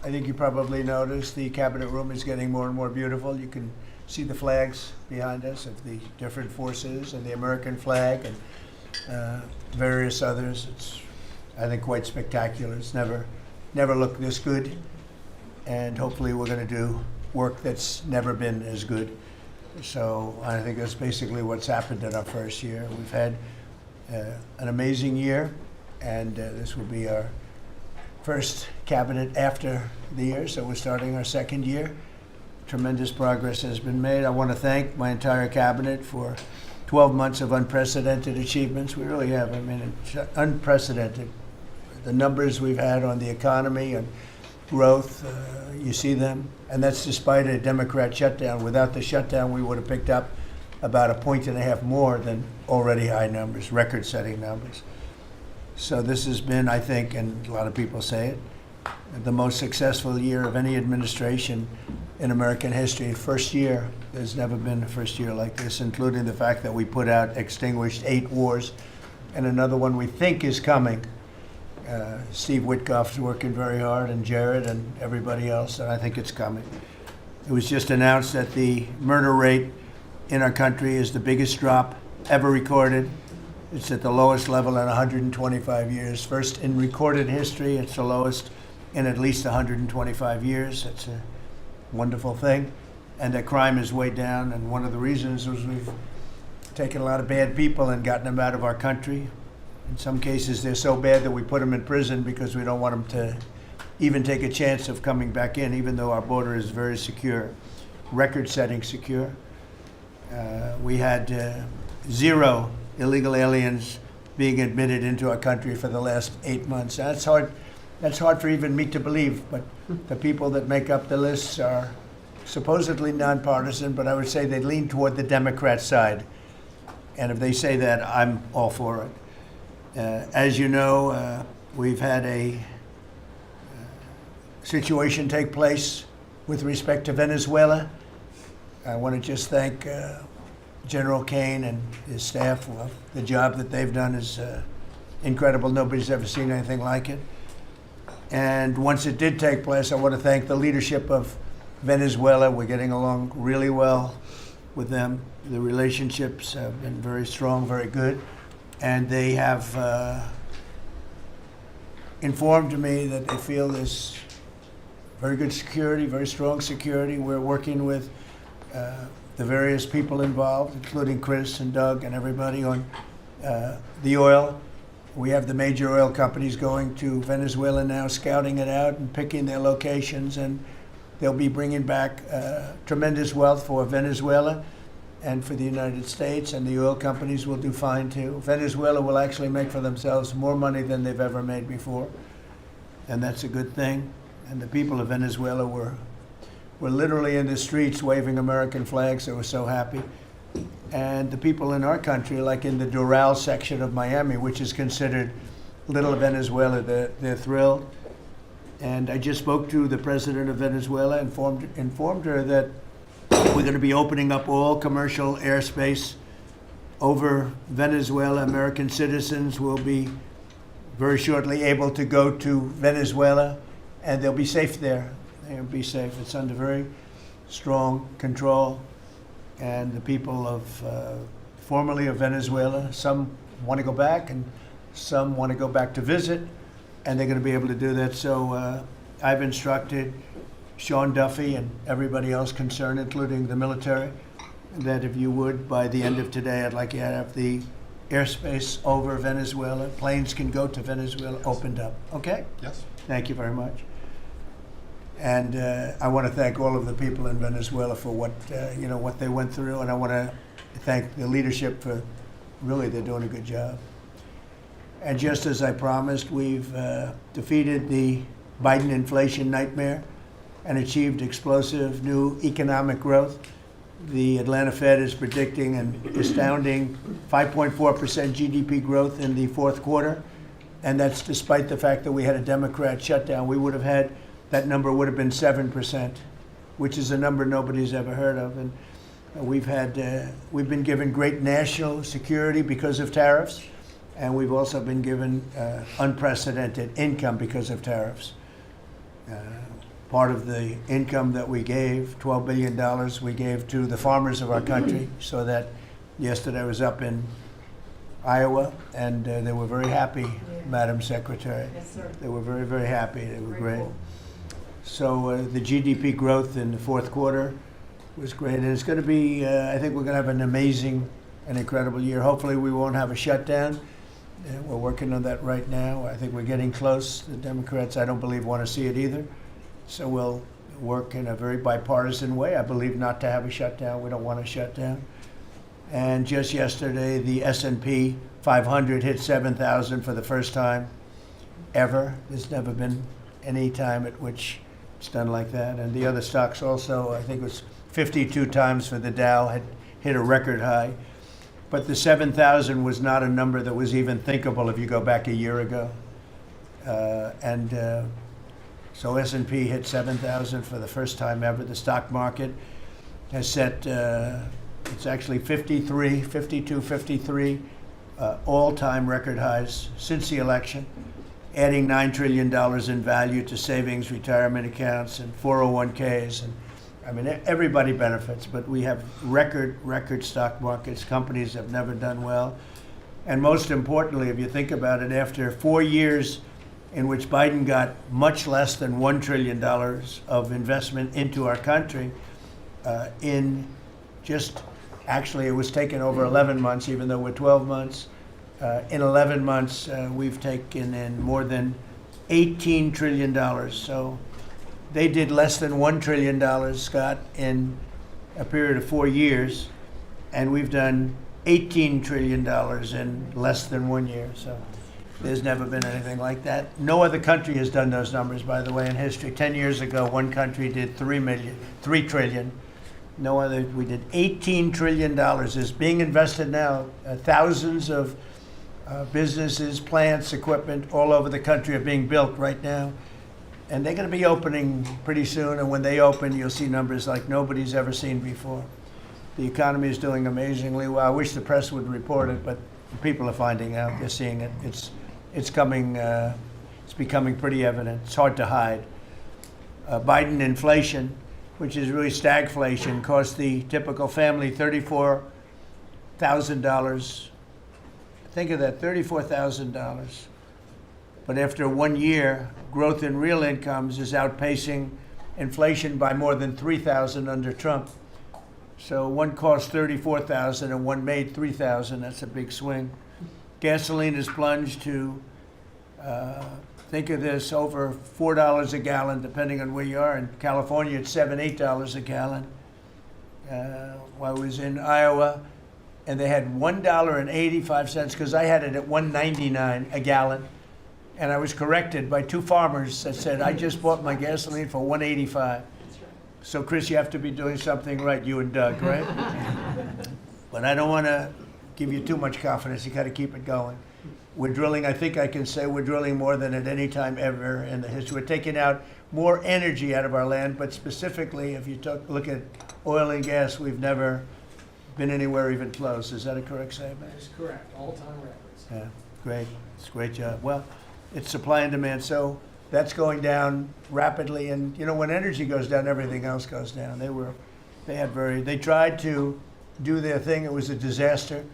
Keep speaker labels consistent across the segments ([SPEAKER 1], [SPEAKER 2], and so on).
[SPEAKER 1] I think you probably noticed the cabinet room is getting more and more beautiful. You can see the flags behind us of the different forces and the American flag and various others. It's, I think, quite spectacular. It's never looked this good, and hopefully we're going to do work that's never been as good. So I think that's basically what's happened in our first year. We've had an amazing year, and this will be our first cabinet after the year, so we're starting our second year. Tremendous progress has been made. I want to thank my entire cabinet for 12 months of unprecedented achievements. We really have. I mean, it's unprecedented. The numbers we've had on the economy and growth, you see them, and that's despite a Democrat shutdown. Without the shutdown, we would have picked up about 1.5 points more than already high numbers, record-setting numbers. So this has been, I think, and a lot of people say it, the most successful year of any administration in American history. First year, there's never been a first year like this, including the fact that we put out, extinguished 8 wars, and another one we think is coming. Steve Witkoff's working very hard, and Jared and everybody else, and I think it's coming. It was just announced that the murder rate in our country is the biggest drop ever recorded. It's at the lowest level in 125 years. First in recorded history, it's the lowest in at least 125 years. It's a wonderful thing. And that crime is way down, and one of the reasons was we've taken a lot of bad people and gotten them out of our country. In some cases, they're so bad that we put them in prison because we don't want them to even take a chance of coming back in, even though our border is very secure, record-setting secure. We had 0 illegal aliens being admitted into our country for the last 8 months. That's hard for even me to believe, but the people that make up the lists are supposedly nonpartisan, but I would say they lean toward the Democrat side. And if they say that, I'm all for it. As you know, we've had a situation take place with respect to Venezuela. I want to just thank General Kane and his staff. Well, the job that they've done is incredible. Nobody's ever seen anything like it. And once it did take place, I want to thank the leadership of Venezuela. We're getting along really well with them. The relationships have been very strong, very good. And they have informed me that they feel there's very good security, very strong security. We're working with the various people involved, including Chris and Doug and everybody on the oil. We have the major oil companies going to Venezuela now, scouting it out and picking their locations, and they'll be bringing back tremendous wealth for Venezuela and for the United States, and the oil companies will do fine too. Venezuela will actually make for themselves more money than they've ever made before, and that's a good thing. And the people of Venezuela were literally in the streets waving American flags. They were so happy. And the people in our country, like in the Doral section of Miami, which is considered Little Venezuela, they're thrilled. And I just spoke to the president of Venezuela, informed her that we're going to be opening up all commercial airspace over Venezuela. American citizens will be very shortly able to go to Venezuela, and they'll be safe there. They'll be safe. It's under very strong control. And the people of formerly of Venezuela, some want to go back and some want to go back to visit, and they're going to be able to do that. So I've instructed Sean Duffy and everybody else concerned, including the military, that if you would, by the end of today, I'd like you to have the airspace over Venezuela. Planes can go to Venezuela, opened up. Okay?
[SPEAKER 2] Yes.
[SPEAKER 1] Thank you very much. And I want to thank all of the people in Venezuela for what they went through, and I want to thank the leadership for really they're doing a good job. And just as I promised, we've defeated the Biden inflation nightmare and achieved explosive new economic growth. The Atlanta Fed is predicting an astounding 5.4% GDP growth in the fourth quarter, and that's despite the fact that we had a Democrat shutdown. That number would have been 7%, which is a number nobody's ever heard of. And we've been given great national security because of tariffs, and we've also been given unprecedented income because of tariffs. part of the income that we gave, $12 billion, we gave to the farmers of our country, so that yesterday I was up in Iowa, and they were very happy, Madam Secretary.
[SPEAKER 2] Yes, sir.
[SPEAKER 1] They were very, very happy. They were great.
[SPEAKER 2] Cool.
[SPEAKER 1] So the GDP growth in the fourth quarter was great. And it's going to be, I think we're going to have an amazing and incredible year. Hopefully we won't have a shutdown. We're working on that right now. I think we're getting close. The Democrats, I don't believe, want to see it either. So we'll work in a very bipartisan way. I believe not to have a shutdown. We don't want a shutdown. And just yesterday, the S&P 500 hit 7,000 for the first time ever. There's never been any time at which it's done like that. And the other stocks also, I think it was 52 times for the Dow, had hit a record high. But the 7,000 was not a number that was even thinkable if you go back a year ago. So S&P hit 7,000 for the first time ever. The stock market has set, it's actually 53 all-time record highs since the election, adding $9 trillion in value to savings, retirement accounts, and 401ks. And I mean, everybody benefits, but we have record stock markets. Companies have never done well. And most importantly, if you think about it, after 4 years in which Biden got much less than $1 trillion of investment into our country, actually it was taken over 11 months, even though we're 12 months. In 11 months, we've taken in more than $18 trillion. So they did less than $1 trillion, Scott, in a period of 4 years, and we've done $18 trillion in less than 1 year. So there's never been anything like that. No other country has done those numbers, by the way, in history. 10 years ago, one country did $3 trillion. No other. We did $18 trillion is being invested now. Thousands of businesses, plants, equipment all over the country are being built right now. And they're going to be opening pretty soon. And when they open, you'll see numbers like nobody's ever seen before. The economy is doing amazingly well. I wish the press would report it, but people are finding out. They're seeing it. It's coming. It's becoming pretty evident. It's hard to hide. Biden inflation, which is really stagflation, cost the typical family $34,000. Think of that, $34,000. But after 1 year, growth in real incomes is outpacing inflation by more than $3,000 under Trump. So one cost $34,000 and one made $3,000. That's a big swing. Gasoline has plunged to, think of this, over $4 a gallon, depending on where you are. In California, it's $7, $8 a gallon. While I was in Iowa, and they had $1.85, because I had it at $1.99 a gallon. And I was corrected by two farmers that said, I just bought my gasoline for $1.85. So, Chris, you have to be doing something right, you and Doug, right? But I don't want to give you too much confidence. You got to keep it going. We're drilling, I think I can say we're drilling more than at any time ever in the history. We're taking out more energy out of our land, but specifically, if you look at oil and gas, we've never been anywhere even close. Is that a correct statement?
[SPEAKER 2] That is correct. All-time records.
[SPEAKER 1] Yeah, great. It's a great job. Well, it's supply and demand, so that's going down rapidly. And you know, when energy goes down, everything else goes down. They tried to do their thing. It was a disaster.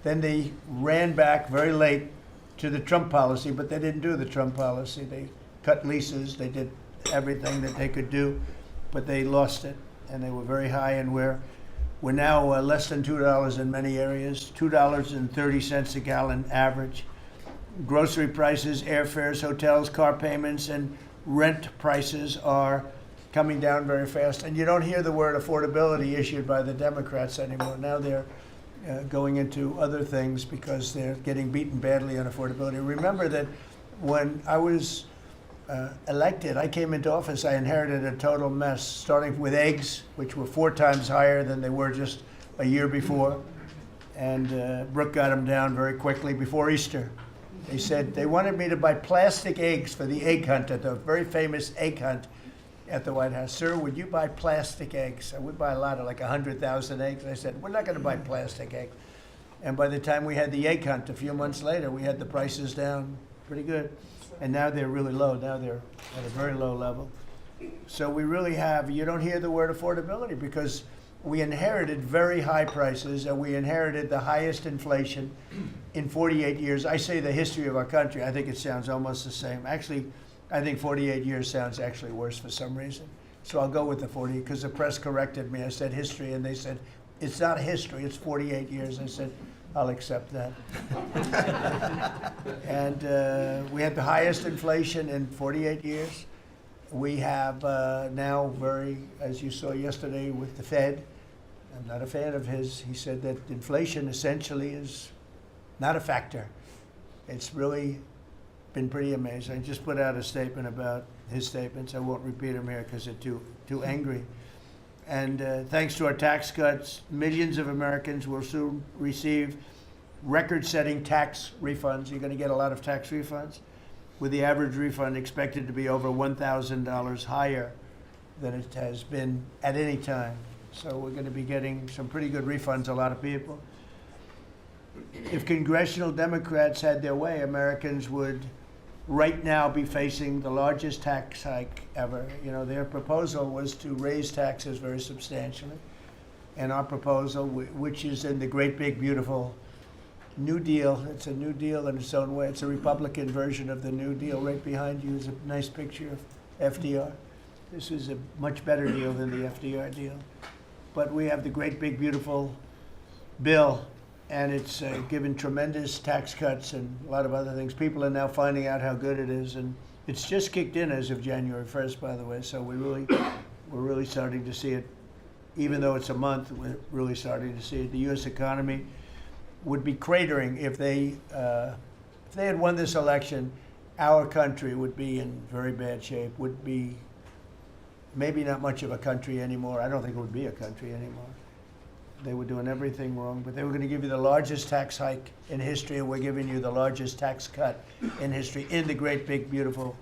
[SPEAKER 1] Then they ran back very late to the Trump policy, but they didn't do the Trump policy. They cut leases. They did everything that they could do, but they lost it, and they were very high. And we're now less than $2 in many areas, $2.30 a gallon average. Grocery prices, airfares, hotels, car payments, and rent prices are coming down very fast. And you don't hear the word affordability issued by the Democrats anymore. Now they're going into other things because they're getting beaten badly on affordability. Remember that when I was elected, I came into office, I inherited a total mess, starting with eggs, which were 4 times higher than they were just a year before. And Brooke got them down very quickly before Easter. They said they wanted me to buy plastic eggs for the egg hunt, at the very famous egg hunt at the White House. Sir, would you buy plastic eggs? I would buy a lot, of like 100,000 eggs. I said, we're not going to buy plastic eggs. And by the time we had the egg hunt a few months later, we had the prices down pretty good. And now they're really low. Now they're at a very low level. So we really have, you don't hear the word affordability because we inherited very high prices and we inherited the highest inflation in 48 years. I say the history of our country, I think it sounds almost the same. Actually, I think 48 years sounds actually worse for some reason. So I'll go with the 40 because the press corrected me. I said history and they said, it's not history, it's 48 years. I said, I'll accept that. And we had the highest inflation in 48 years. We have now as you saw yesterday with the Fed, I'm not a fan of his, he said that inflation essentially is not a factor. It's really been pretty amazing. I just put out a statement about his statements. I won't repeat them here because they're too angry. And thanks to our tax cuts, millions of Americans will soon receive record-setting tax refunds. You're going to get a lot of tax refunds, with the average refund expected to be over $1,000 higher than it has been at any time. So we're going to be getting some pretty good refunds, a lot of people. If congressional Democrats had their way, Americans would right now be facing the largest tax hike ever. You know, their proposal was to raise taxes very substantially. And our proposal, which is in the great big beautiful New Deal, it's a New Deal in its own way. It's a Republican version of the New Deal. Right behind you is a nice picture of FDR. This is a much better deal than the FDR deal. But we have the great big beautiful bill, and it's given tremendous tax cuts and a lot of other things. People are now finding out how good it is, and it's just kicked in as of January 1st, by the way. So we're really starting to see it. Even though it's a month, we're really starting to see it. The U.S. economy would be cratering if they had won this election. Our country would be in very bad shape. Would be maybe not much of a country anymore. I don't think it would be a country anymore. They were doing everything wrong, but they were going to give you the largest tax hike in history, and we're giving you the largest tax cut in history in the great big beautiful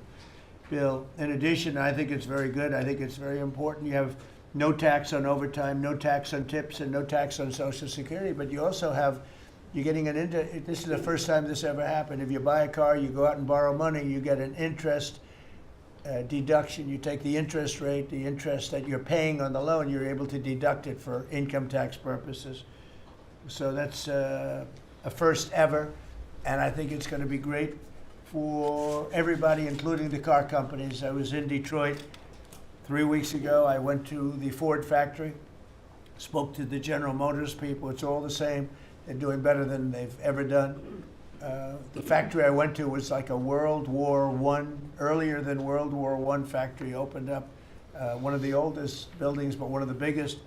[SPEAKER 1] bill. In addition, I think it's very good. I think it's very important. You have no tax on overtime, no tax on tips, and no tax on Social Security, but you also have, you're getting this is the first time this ever happened. If you buy a car, you go out and borrow money, you get an interest deduction. You take the interest rate, the interest that you're paying on the loan, you're able to deduct it for income tax purposes. So that's a first ever, and I think it's going to be great for everybody, including the car companies. I was in Detroit 3 weeks ago. I went to the Ford factory, spoke to the General Motors people. It's all the same. They're doing better than they've ever done. The factory I went to was like a World War I, earlier than World War I factory opened up. One of the oldest buildings, but one of the biggest.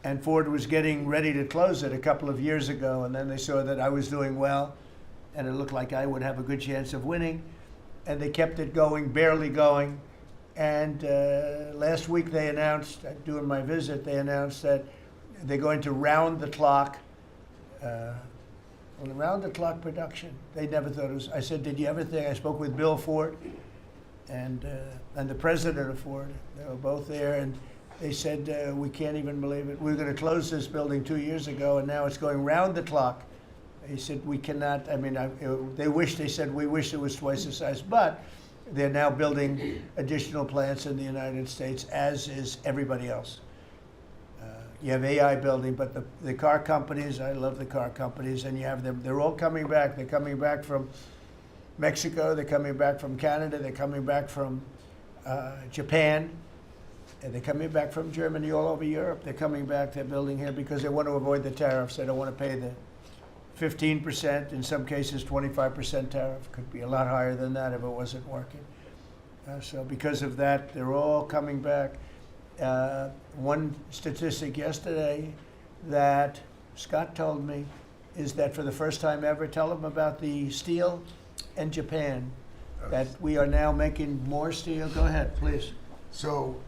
[SPEAKER 1] And Ford was getting ready to close it a couple of years ago, and then they saw that I was doing well, and it looked like I would have a good chance of winning. And they kept it going, barely going. And last week they announced, during my visit, they announced that they're going to round the clock round-the-clock production. They never thought it was. I said, did you ever think? I spoke with Bill Ford and the president of Ford. They were both there, and they said, we can't even believe it. We were going to close this building 2 years ago, and now it's going round the clock. He said, we cannot. I mean, they said, we wish it was twice the size, but they're now building additional plants in the United States, as is everybody else. You have AI building, but the car companies, I love the car companies, and you have them, they're all coming back. They're coming back from Mexico, they're coming back from Canada, they're coming back from Japan, and they're coming back from Germany, all over Europe. They're coming back, they're building here because they want to avoid the tariffs. They don't want to pay the 15%, in some cases 25% tariff. Could be a lot higher than that if it wasn't working. So because of that, they're all coming back. One statistic yesterday that Scott told me is that for the first time ever, tell them about the steel in Japan, that we are now making more steel. Go ahead, please.
[SPEAKER 3] So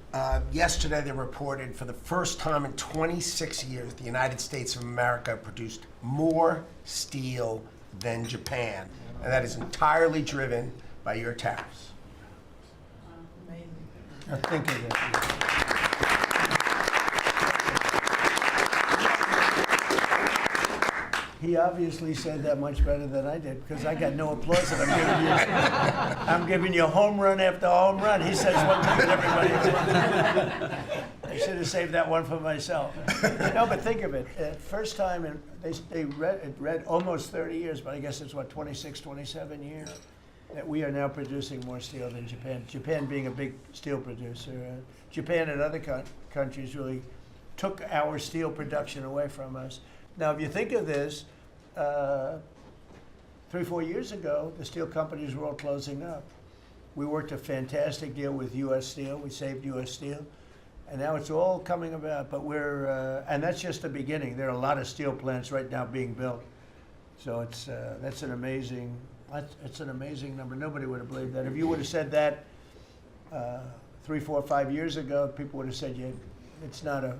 [SPEAKER 3] yesterday they reported for the first time in 26 years, the United States of America produced more steel than Japan. And that is entirely driven by your tariffs.
[SPEAKER 1] Now think of that. He obviously said that much better than I did because I got no applause and I'm giving you home run after home run. He says one thing and everybody else. I should have saved that one for myself. No, but think of it. First time, they read almost 30 years, but I guess it's what, 26, 27 years, that we are now producing more steel than Japan. Japan being a big steel producer. Japan and other countries really took our steel production away from us. Now, if you think of this, 3-4 years ago, the steel companies were all closing up. We worked a fantastic deal with U.S. Steel. We saved U.S. Steel. And now it's all coming about, but and that's just the beginning. There are a lot of steel plants right now being built. So that's an amazing number. Nobody would have believed that. If you would have said that 3, 4, 5 years ago, people would have said, yeah, it's not a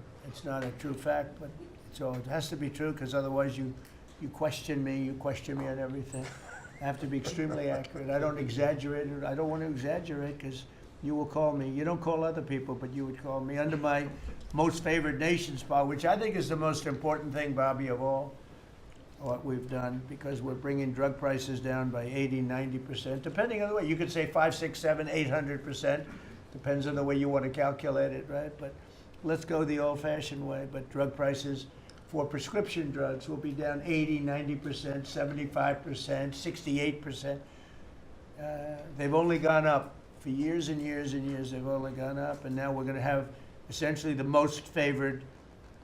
[SPEAKER 1] true fact, but so it has to be true because otherwise you question me on everything. I have to be extremely accurate. I don't exaggerate it. I don't want to exaggerate because you will call me. You don't call other people, but you would call me under my most favored nation spot, which I think is the most important thing, Bobby, of all what we've done, because we're bringing drug prices down by 80, 90%, depending on the way. You could say 5, 6, 7, 800%. Depends on the way you want to calculate it, right? But let's go the old-fashioned way. But drug prices for prescription drugs will be down 80, 90%, 75%, 68%. They've only gone up for years and years and years. They've only gone up, and now we're going to have essentially the most favored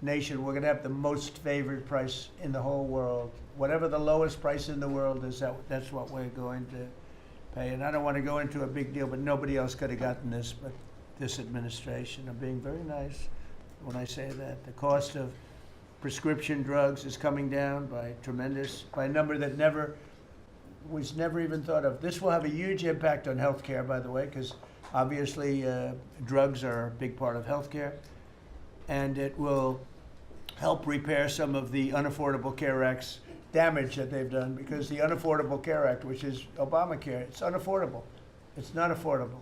[SPEAKER 1] nation. We're going to have the most favored price in the whole world. Whatever the lowest price in the world is, that's what we're going to pay. And I don't want to go into a big deal, but nobody else could have gotten this but this administration. I'm being very nice when I say that. The cost of prescription drugs is coming down by a number that was never even thought of. This will have a huge impact on healthcare, by the way, because obviously drugs are a big part of healthcare, and it will help repair some of the Unaffordable Care Act's damage that they've done, because the Unaffordable Care Act, which is Obamacare, it's unaffordable. It's not affordable,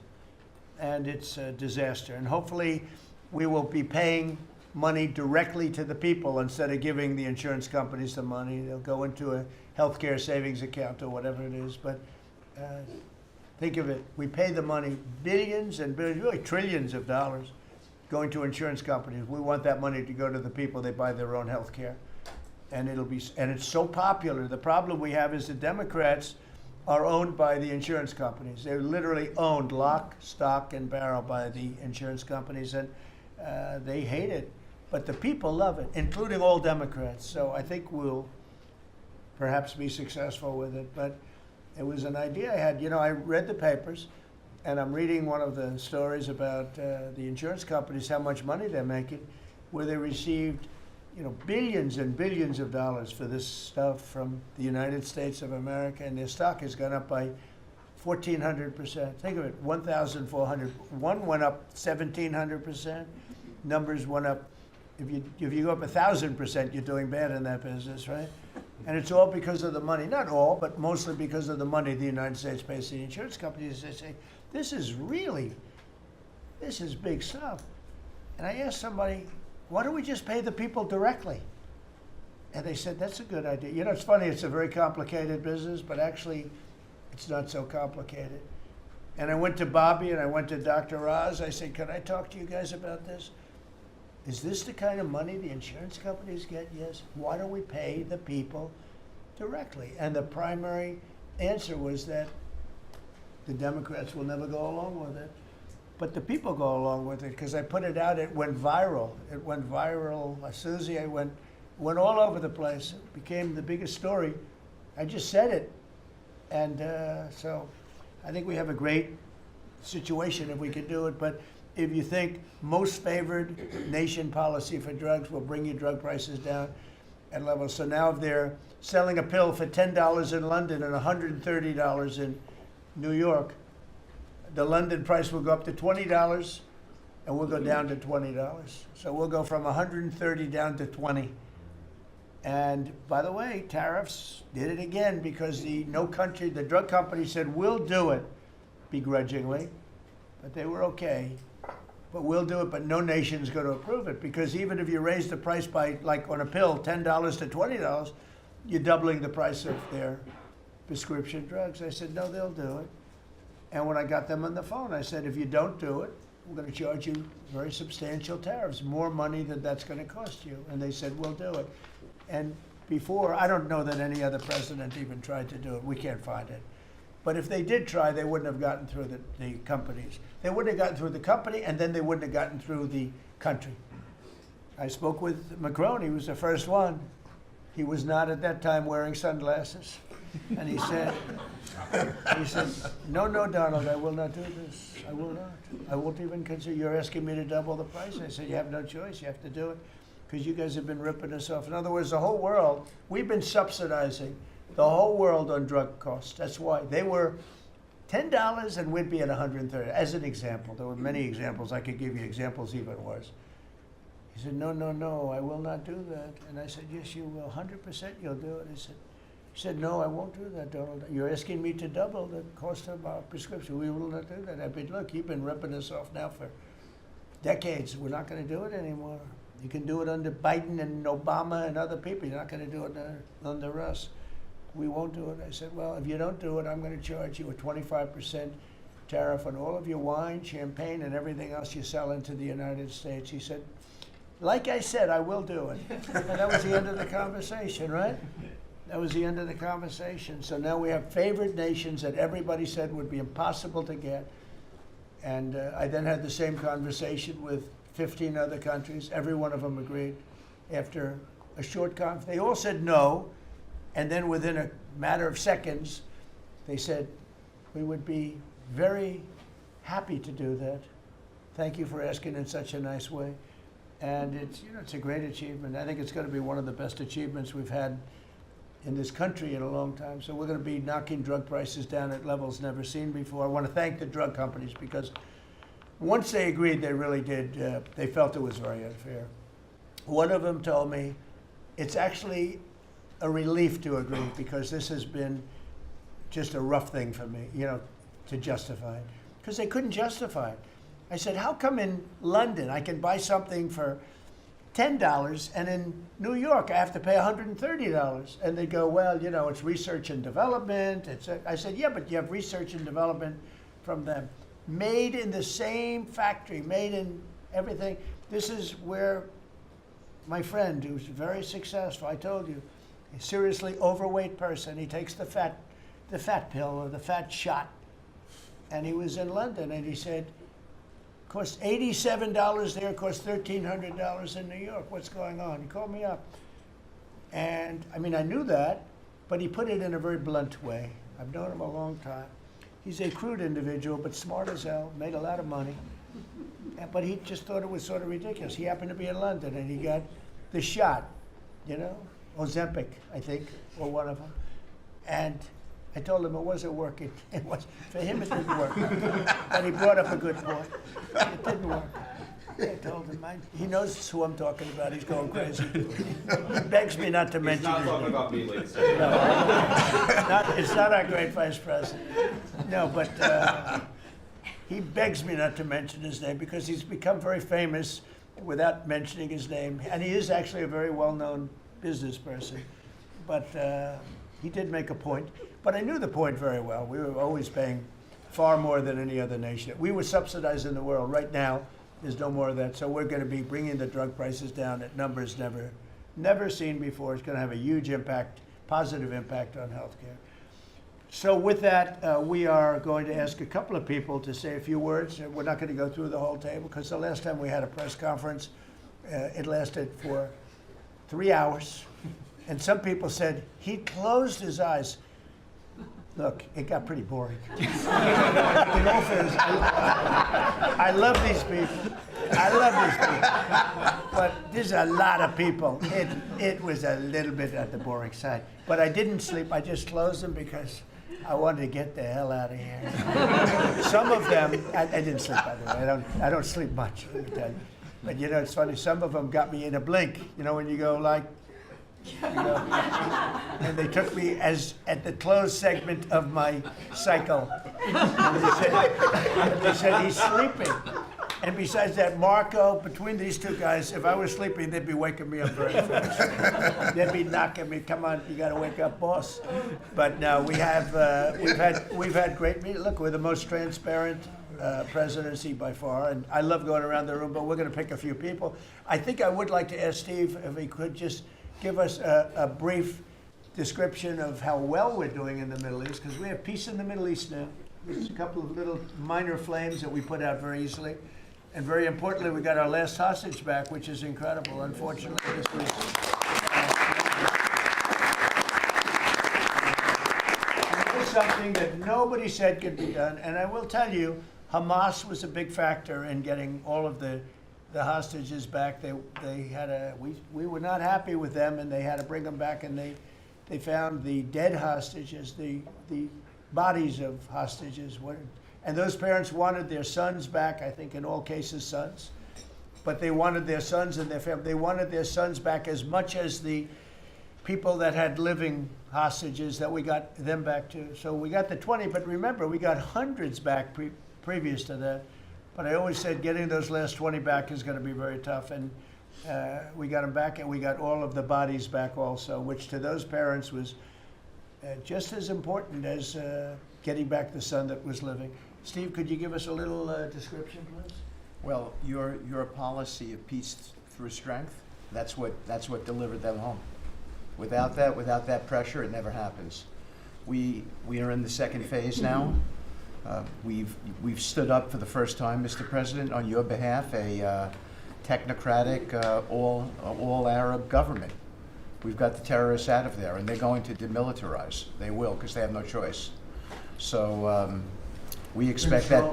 [SPEAKER 1] and it's a disaster. And hopefully we will be paying money directly to the people instead of giving the insurance companies the money. They'll go into a healthcare savings account or whatever it is. But think of it, we pay the money, billions and billions, really trillions of dollars going to insurance companies. We want that money to go to the people. They buy their own health care. And it's so popular. The problem we have is the Democrats are owned by the insurance companies. They're literally owned lock, stock, and barrel by the insurance companies, and they hate it. But the people love it, including all Democrats. So I think we'll perhaps be successful with it. But it was an idea I had. You know, I read the papers, and I'm reading one of the stories about the insurance companies, how much money they're making, where they received, billions and billions of dollars for this stuff from the United States of America, and their stock has gone up by 1,400%. Think of it, 1,400. One went up 1,700%. Numbers went up. If you go up 1,000%, you're doing bad in that business, right? And it's all because of the money. Not all, but mostly because of the money the United States pays to the insurance companies. They say, this is big stuff. And I asked somebody, why don't we just pay the people directly? And they said, that's a good idea. It's funny, it's a very complicated business, but actually it's not so complicated. And I went to Bobby and I went to Dr. Oz. I said, can I talk to you guys about this? Is this the kind of money the insurance companies get? Yes. Why don't we pay the people directly? And the primary answer was that the Democrats will never go along with it. But the people go along with it, because I put it out, it went viral. It went viral. Susie, I went all over the place. It became the biggest story. I just said it. And so I think we have a great situation if we could do it. But if you think most favored nation policy for drugs will bring your drug prices down at levels. So now if they're selling a pill for $10 in London and $130 in New York, the London price will go up to $20 and we'll go down to $20. So we'll go from 130 down to 20. And by the way, tariffs did it again, because the drug company said, we'll do it begrudgingly, but they were okay. But we'll do it, but no nation's going to approve it, because even if you raise the price by, like on a pill, $10 to $20, you're doubling the price of their prescription drugs. I said, no, they'll do it. And when I got them on the phone, I said, if you don't do it, we're going to charge you very substantial tariffs, more money than that's going to cost you. And they said, we'll do it. And before, I don't know that any other president even tried to do it. We can't find it. But if they did try, they wouldn't have gotten through the companies. They wouldn't have gotten through the company, and then they wouldn't have gotten through the country. I spoke with Macron. He was the first one. He was not at that time wearing sunglasses. And he said, no, Donald, I will not do this. I will not. I won't even consider. You're asking me to double the price. I said, you have no choice. You have to do it because you guys have been ripping us off. In other words, the whole world, we've been subsidizing the whole world on drug costs. That's why. They were $10 and we'd be at 130. As an example, there were many examples. I could give you examples even worse. He said, no, I will not do that. And I said, yes, you will. 100% you'll do it. He said, no, I won't do that, Donald. You're asking me to double the cost of our prescription. We will not do that. I said, look, you've been ripping us off now for decades. We're not going to do it anymore. You can do it under Biden and Obama and other people. You're not going to do it under us. We won't do it. I said, well, if you don't do it, I'm going to charge you a 25% tariff on all of your wine, champagne, and everything else you sell into the United States. He said, like I said, I will do it. And that was the end of the conversation, right? That was the end of the conversation. So now we have favored nations that everybody said would be impossible to get. And I then had the same conversation with 15 other countries. Every one of them agreed. After a short conference, they all said no. And then within a matter of seconds, they said, we would be very happy to do that. Thank you for asking in such a nice way. And it's a great achievement. I think it's going to be one of the best achievements we've had in this country in a long time. So we're going to be knocking drug prices down at levels never seen before. I want to thank the drug companies because once they agreed, they really did. They felt it was very unfair. One of them told me it's actually a relief to agree because this has been just a rough thing for me, to justify it. Because they couldn't justify it. I said, how come in London I can buy something for $10 and in New York I have to pay $130? And they go, well, it's research and development. I said, yeah, but you have research and development from them. Made in the same factory, made in everything. This is where my friend, who's very successful, I told you, a seriously overweight person, he takes the fat pill or the fat shot. And he was in London and he said, cost $87 there, cost $1,300 in New York. What's going on? He called me up. And I knew that, but he put it in a very blunt way. I've known him a long time. He's a crude individual, but smart as hell, made a lot of money. But he just thought it was sort of ridiculous. He happened to be in London and he got the shot, Ozempic, I think, or one of them. And I told him it wasn't working. For him, it didn't work. But he brought up a good point. It didn't work. I told him, he knows who I'm talking about. He's going crazy. He begs me not to mention
[SPEAKER 4] He's not
[SPEAKER 1] his
[SPEAKER 4] talking
[SPEAKER 1] name.
[SPEAKER 4] about me, ladies.
[SPEAKER 1] It's not our great vice president. No, but he begs me not to mention his name because he's become very famous without mentioning his name. And he is actually a very well-known business person. But he did make a point. But I knew the point very well. We were always paying far more than any other nation. We were subsidizing the world. Right now, there's no more of that. So we're going to be bringing the drug prices down at numbers never seen before. It's going to have a huge impact, positive impact on healthcare. So with that, we are going to ask a couple of people to say a few words. We're not going to go through the whole table because the last time we had a press conference, it lasted for 3 hours. And some people said he closed his eyes. Look, it got pretty boring. In all fairness, I love these people. But there's a lot of people. It was a little bit at the boring side. But I didn't sleep. I just closed them because I wanted to get the hell out of here. Some of them, I didn't sleep, by the way. I don't sleep much, let me tell you. But it's funny, some of them got me in a blink. When you go like, and they took me as at the closed segment of my cycle. And they said he's sleeping. And besides that, Marco, between these two guys, if I was sleeping, they'd be waking me up very fast. They'd be knocking me, come on, you gotta wake up, boss. But no, we've had great meetings. Look, we're the most transparent presidency by far, and I love going around the room, but we're gonna pick a few people. I think I would like to ask Steve if he could just give us a brief description of how well we're doing in the Middle East, because we have peace in the Middle East now. There's a couple of little minor flames that we put out very easily. And very importantly, we got our last hostage back, which is incredible. Unfortunately, this was something that nobody said could be done. And I will tell you, Hamas was a big factor in getting all of the hostages back. We were not happy with them, and they had to bring them back. And they found the dead hostages, the bodies of hostages. And those parents wanted their sons back, I think in all cases sons. But they wanted their sons and their family. They wanted their sons back as much as the people that had living hostages that we got them back too. So we got the 20, but remember, we got hundreds back previous to that. But I always said getting those last 20 back is going to be very tough. And we got them back, and we got all of the bodies back also, which to those parents was just as important as getting back the son that was living. Steve, could you give us a little description, please?
[SPEAKER 4] Well, your policy of peace through strength, that's what delivered them home. Without that pressure, it never happens. We are in the second phase now. We've stood up for the first time, Mr. President, on your behalf, a technocratic, all Arab government. We've got the terrorists out of there, and they're going to demilitarize. They will, because they have no choice. So we expect that.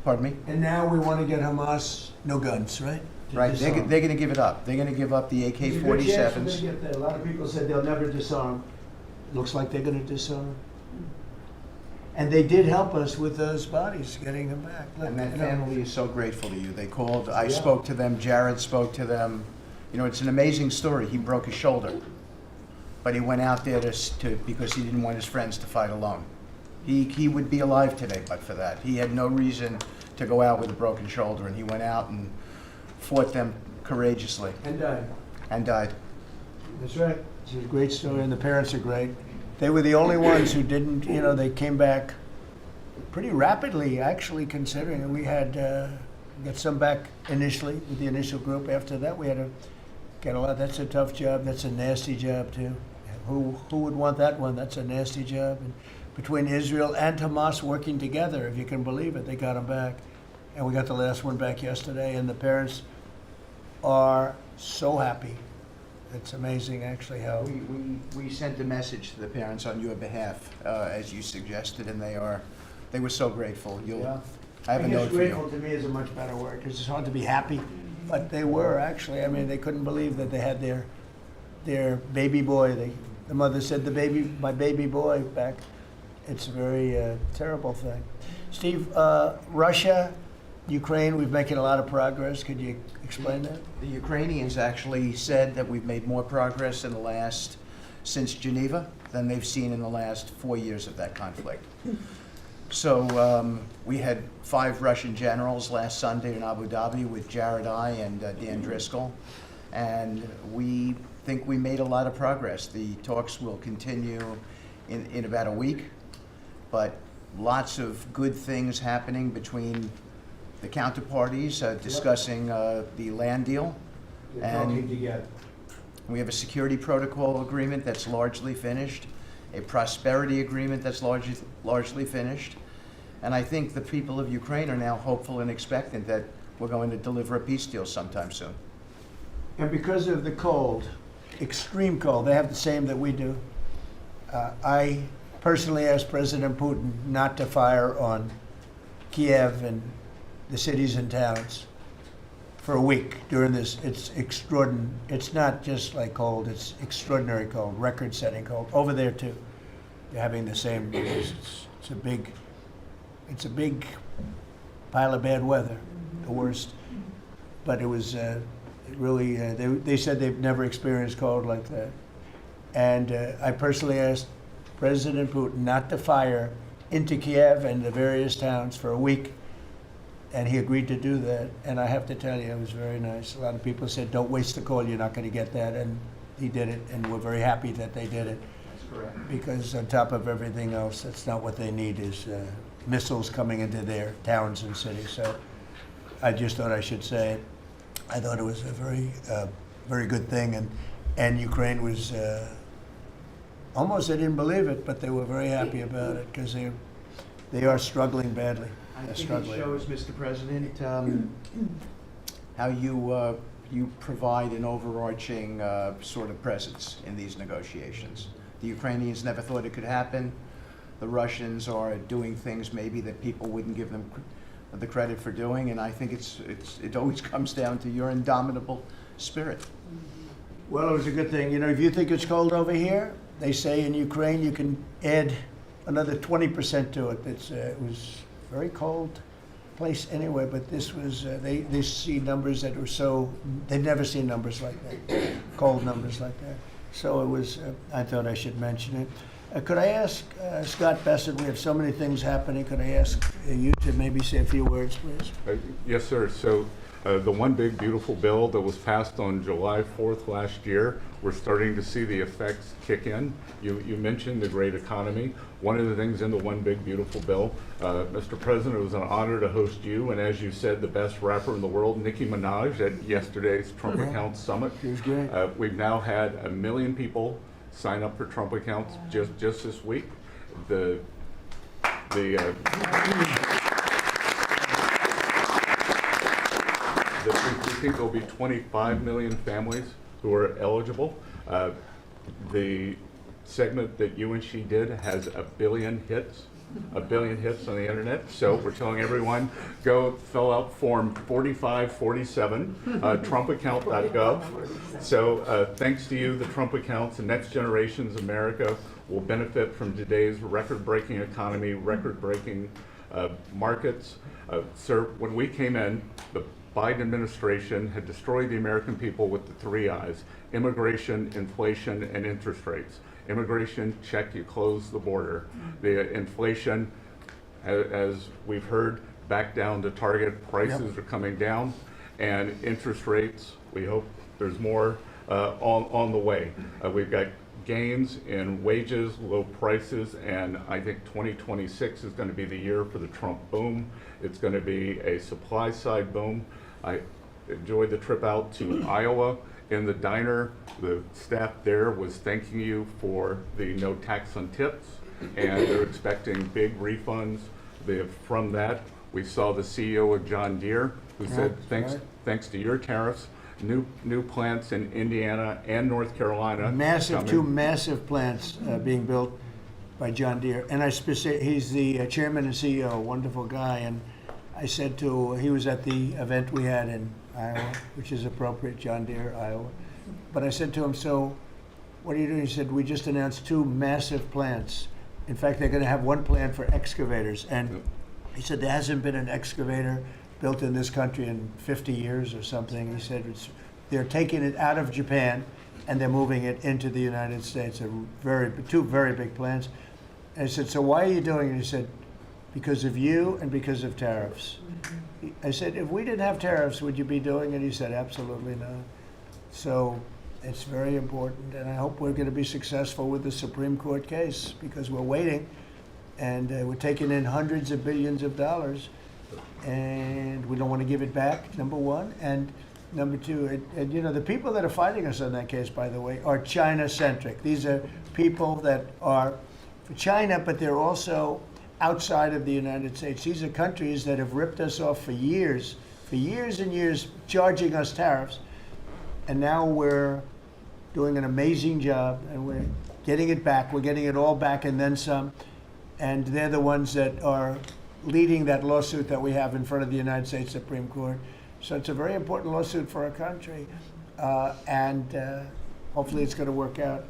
[SPEAKER 4] Pardon me?
[SPEAKER 1] And now we want to get Hamas no guns, right?
[SPEAKER 4] Right, they're going to give it up. They're going to give up the AK-47s.
[SPEAKER 1] A lot of people said they'll never disarm. Looks like they're going to disarm. And they did help us with those bodies, getting them back. Look,
[SPEAKER 4] And that family is so grateful to you. They called, I spoke to them, Jared spoke to them. You know, it's an amazing story. He broke his shoulder, but he went out there because he didn't want his friends to fight alone. He would be alive today but for that. He had no reason to go out with a broken shoulder, and he went out and fought them courageously.
[SPEAKER 1] And died. That's right. It's a great story, and the parents are great. They were the only ones who didn't, they came back pretty rapidly, actually, considering. And we had got some back initially with the initial group. After that, we had to get a lot. That's a tough job. That's a nasty job, too. Who would want that one? That's a nasty job. And between Israel and Hamas working together, if you can believe it, they got them back. And we got the last one back yesterday, and the parents are so happy. It's amazing, actually, how...
[SPEAKER 4] We sent a message to the parents on your behalf, as you suggested, and they were so grateful. I have a note for
[SPEAKER 1] grateful
[SPEAKER 4] you.
[SPEAKER 1] to me is a much better word, because it's hard to be happy, but they were, actually. I mean, they couldn't believe that they had their baby boy. The mother said, my baby boy back. It's a very terrible thing. Steve, Russia, Ukraine, we've making a lot of progress. Could you explain that?
[SPEAKER 4] The Ukrainians actually said that we've made more progress since Geneva than they've seen in the last 4 years of that conflict. So we had 5 Russian generals last Sunday in Abu Dhabi with Jared and Dan Driscoll, and we think we made a lot of progress. The talks will continue in about a week, but lots of good things happening between the counterparties discussing the land deal.
[SPEAKER 1] They're talking together.
[SPEAKER 4] We have a security protocol agreement that's largely finished, a prosperity agreement that's largely finished, and I think the people of Ukraine are now hopeful and expectant that we're going to deliver a peace deal sometime soon.
[SPEAKER 1] And because of the cold, extreme cold, they have the same that we do. I personally asked President Putin not to fire on Kiev and the cities and towns for a week during this. It's extraordinary. It's not just like cold, it's extraordinary cold, record-setting cold. Over there too, they're having the same. It's a big pile of bad weather, the worst. But it was really, they said they've never experienced cold like that. And I personally asked President Putin not to fire into Kiev and the various towns for a week. and he agreed to do that. And I have to tell you, it was very nice. A lot of people said, don't waste the call, you're not going to get that. And he did it, and we're very happy that they did it.
[SPEAKER 4] That's correct.
[SPEAKER 1] Because on top of everything else, that's not what they need is missiles coming into their towns and cities. So I just thought I should say it. I thought it was a very good thing. And Ukraine was, almost they didn't believe it, but they were very happy about it because they are struggling badly.
[SPEAKER 4] I
[SPEAKER 1] They're
[SPEAKER 4] think it
[SPEAKER 1] struggling.
[SPEAKER 4] shows, Mr. President, how you provide an overarching sort of presence in these negotiations. The Ukrainians never thought it could happen. The Russians are doing things maybe that people wouldn't give them the credit for doing, and I think it always comes down to your indomitable spirit.
[SPEAKER 1] Well, it was a good thing. You know, if you think it's cold over here, they say in Ukraine you can add another 20% to it. It was very cold place anyway, but this was, they see numbers that were so, they'd never seen numbers like that, cold numbers like that. So it was, I thought I should mention it. Could I ask Scott Bassett, we have so many things happening, could I ask you to maybe say a few words, please?
[SPEAKER 5] Yes, sir. So the one big beautiful bill that was passed on July 4th last year, we're starting to see the effects kick in. You mentioned the great economy. One of the things in the one big beautiful bill, Mr. President, it was an honor to host you, and as you said, the best rapper in the world, Nicki Minaj, at yesterday's Trump Accounts Summit.
[SPEAKER 1] She was great.
[SPEAKER 5] We've now had 1 million people sign up for Trump accounts just this week. We think there'll be 25 million families who are eligible. The segment that you and she did has 1 billion hits. 1 billion hits on the internet. So we're telling everyone, go fill out form 4547, trumpaccount.gov. So thanks to you, the Trump accounts and Next Generation's America will benefit from today's record-breaking economy, record-breaking markets. Sir, when we came in, the Biden administration had destroyed the American people with the 3 I's: immigration, inflation, and interest rates. Immigration, check, you close the border. The inflation, as we've heard, back down to target. Prices are coming down. And interest rates, we hope there's more on the way. We've got gains in wages, low prices, and I think 2026 is going to be the year for the Trump boom. It's going to be a supply side boom. I enjoyed the trip out to Iowa. In the diner, the staff there was thanking you for the no tax on tips, and they're expecting big refunds. From that, we saw the CEO of John Deere, who said, thanks to your tariffs, new plants in Indiana and North Carolina.
[SPEAKER 1] Two massive plants being built by John Deere. And he's the chairman and CEO, a wonderful guy. And I said he was at the event we had in Iowa, which is appropriate, John Deere, Iowa. But I said to him, so what are you doing? He said, we just announced 2 massive plants. In fact, they're going to have one plant for excavators. And he said, there hasn't been an excavator built in this country in 50 years or something. He said, they're taking it out of Japan and they're moving it into the United States. 2 very big plants. And I said, so why are you doing it? He said, because of you and because of tariffs. I said, if we didn't have tariffs, would you be doing it? He said, absolutely not. So it's very important, and I hope we're going to be successful with the Supreme Court case because we're waiting, and we're taking in hundreds of billions of dollars, and we don't want to give it back, number one. And number two, and you know, the people that are fighting us on that case, by the way, are China-centric. These are people that are for China, but they're also outside of the United States. These are countries that have ripped us off for years and years, charging us tariffs. And now we're doing an amazing job, and we're getting it back. We're getting it all back and then some. And they're the ones that are leading that lawsuit that we have in front of the United States Supreme Court. So it's a very important lawsuit for our country. And hopefully it's going to work out.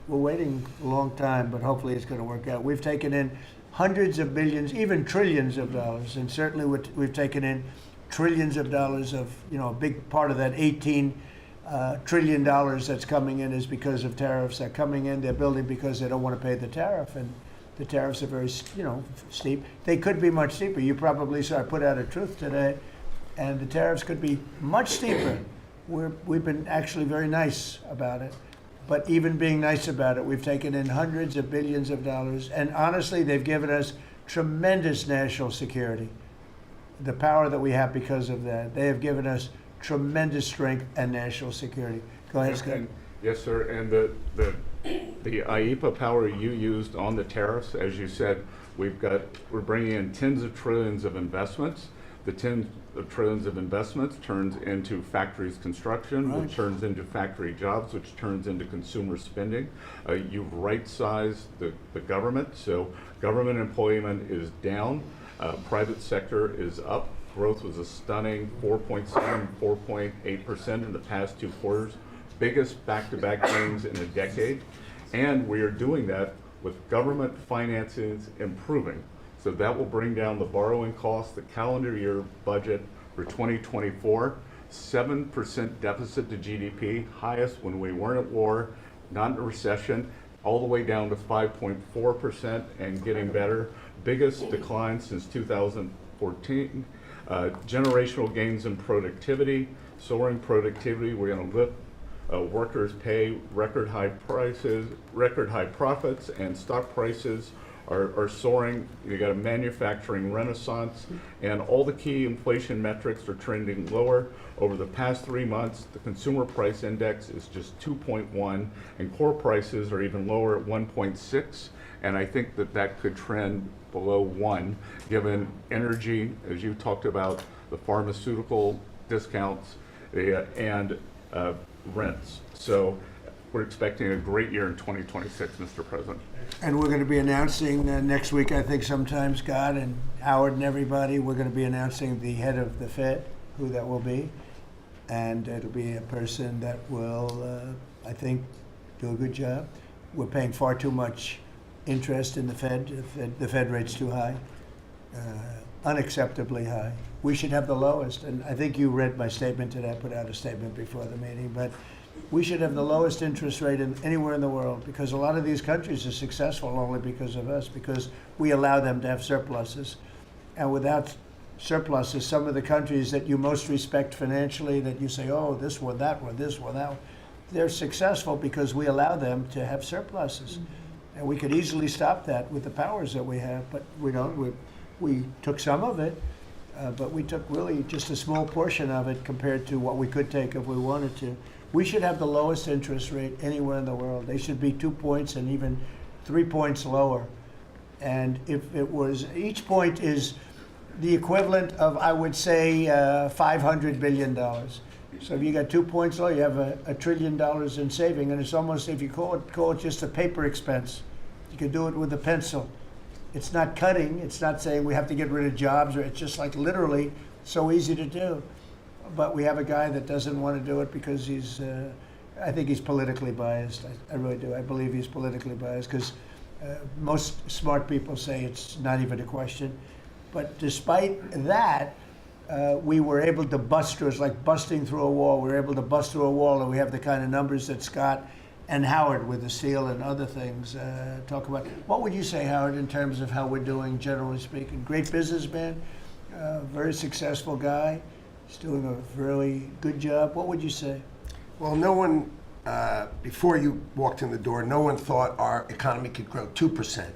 [SPEAKER 1] We're waiting a long time, but hopefully it's going to work out. We've taken in hundreds of billions, even trillions of dollars, and certainly we've taken in trillions of dollars of, you know, a big part of that $18 trillion that's coming in is because of tariffs. They're coming in, they're building because they don't want to pay the tariff, and The tariffs are very, steep. They could be much steeper. You probably saw I put out a truth today, and the tariffs could be much steeper. We've been actually very nice about it. But even being nice about it, we've taken in hundreds of billions of dollars. And honestly, they've given us tremendous national security. The power that we have because of that. They have given us tremendous strength and national security. Go ahead, Scott.
[SPEAKER 5] Yes, sir. And the IEPA power you used on the tariffs, as you said, we're bringing in tens of trillions of investments. The tens of trillions of investments turns into factories construction,
[SPEAKER 1] Right.
[SPEAKER 5] which turns into factory jobs, which turns into consumer spending. You've right-sized the government, so government employment is down, private sector is up. Growth was a stunning 4.7, 4.8% in the past 2 quarters, biggest back-to-back gains in a decade. And we are doing that with government finances improving. So that will bring down the borrowing cost, the calendar year budget for 2024, 7% deficit to GDP, highest when we weren't at war, not in a recession, all the way down to 5.4% and getting better. Biggest decline since 2014. Generational gains in productivity, soaring productivity. We're going to lift workers' pay, record high prices, record high profits, and stock prices are soaring. You got a manufacturing renaissance, and all the key inflation metrics are trending lower. Over the past 3 months, the consumer price index is just 2.1, and core prices are even lower at 1.6. And I think that could trend below 1, given energy, as you talked about, the pharmaceutical discounts, and rents. So we're expecting a great year in 2026, Mr. President.
[SPEAKER 1] And we're going to be announcing next week, I think sometime, Scott and Howard and everybody, we're going to be announcing the head of the Fed, who that will be. And it'll be a person that will, I think, do a good job. We're paying far too much interest in the Fed. The Fed rate's too high, unacceptably high. We should have the lowest, and I think you read my statement today. I put out a statement before the meeting, but we should have the lowest interest rate anywhere in the world, because a lot of these countries are successful only because of us, because we allow them to have surpluses. And without surpluses, some of the countries that you most respect financially, that you say, oh, this one, that one, this one, that one, they're successful because we allow them to have surpluses. And we could easily stop that with the powers that we have, but we don't. We took some of it, but we took really just a small portion of it compared to what we could take if we wanted to. We should have the lowest interest rate anywhere in the world. They should be 2 points and even 3 points lower. And if it was, each point is the equivalent of, I would say, $500 billion. So if you got 2 points low, you have $1 trillion in saving, and it's almost, if you call it just a paper expense. You could do it with a pencil. It's not cutting. It's not saying we have to get rid of jobs, or it's just like literally so easy to do. But we have a guy that doesn't want to do it because he's, I think he's politically biased. I really do. I believe he's politically biased because most smart people say it's not even a question. But despite that, we were able to bust through. It's like busting through a wall. We were able to bust through a wall, and we have the kind of numbers that Scott and Howard with the steel and other things talk about. What would you say, Howard, in terms of how we're doing, generally speaking? Great businessman, very successful guy. He's doing a really good job. What would you say?
[SPEAKER 3] Well, no one, before you walked in the door, no one thought our economy could grow 2%.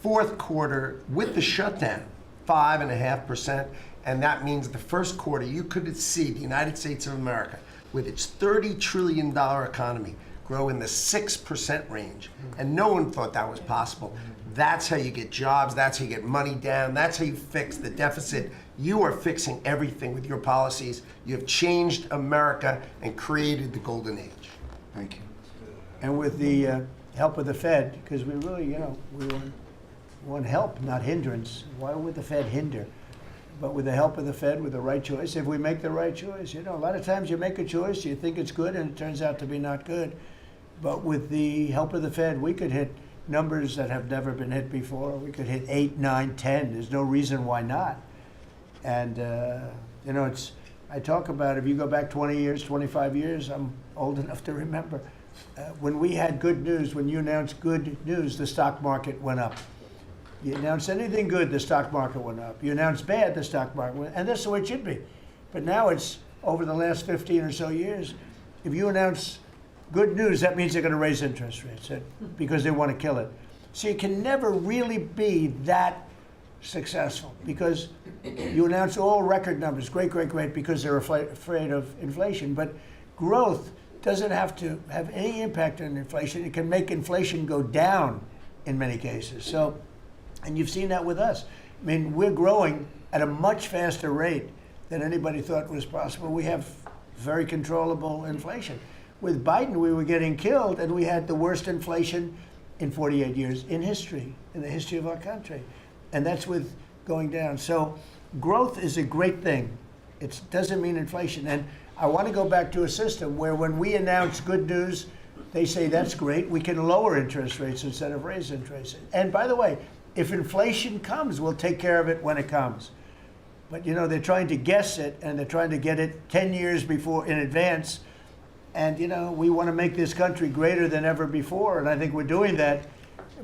[SPEAKER 3] Fourth quarter, with the shutdown, 5.5%. And that means the first quarter, you could see the United States of America, with its $30 trillion economy, grow in the 6% range. And no one thought that was possible. That's how you get jobs. That's how you get money down. That's how you fix the deficit. You are fixing everything with your policies. You have changed America and created the golden age.
[SPEAKER 4] Thank you.
[SPEAKER 1] And with the help of the Fed, because we really, we want help, not hindrance. Why would the Fed hinder? But with the help of the Fed, with the right choice, if we make the right choice, a lot of times you make a choice, you think it's good, and it turns out to be not good. But with the help of the Fed, we could hit numbers that have never been hit before. We could hit 8, 9, 10. There's no reason why not. And, I talk about, if you go back 20 years, 25 years, I'm old enough to remember, when we had good news, when you announced good news, the stock market went up. You announce anything good, the stock market went up. You announce bad, the stock market went, and that's the way it should be. But now it's over the last 15 or so years. If you announce good news, that means they're going to raise interest rates because they want to kill it. So you can never really be that successful because you announce all record numbers, great, because they're afraid of inflation. But growth doesn't have to have any impact on inflation. It can make inflation go down in many cases. So, and you've seen that with us. I mean, we're growing at a much faster rate than anybody thought was possible. We have very controllable inflation. With Biden, we were getting killed, and we had the worst inflation in 48 years in history, in the history of our country. And that's with going down. So growth is a great thing. It doesn't mean inflation. And I want to go back to a system where when we announce good news, they say that's great. We can lower interest rates instead of raise interest rates. And by the way, if inflation comes, we'll take care of it when it comes. But you know, they're trying to guess it, and they're trying to get it 10 years before in advance. And you know, we want to make this country greater than ever before, and I think we're doing that.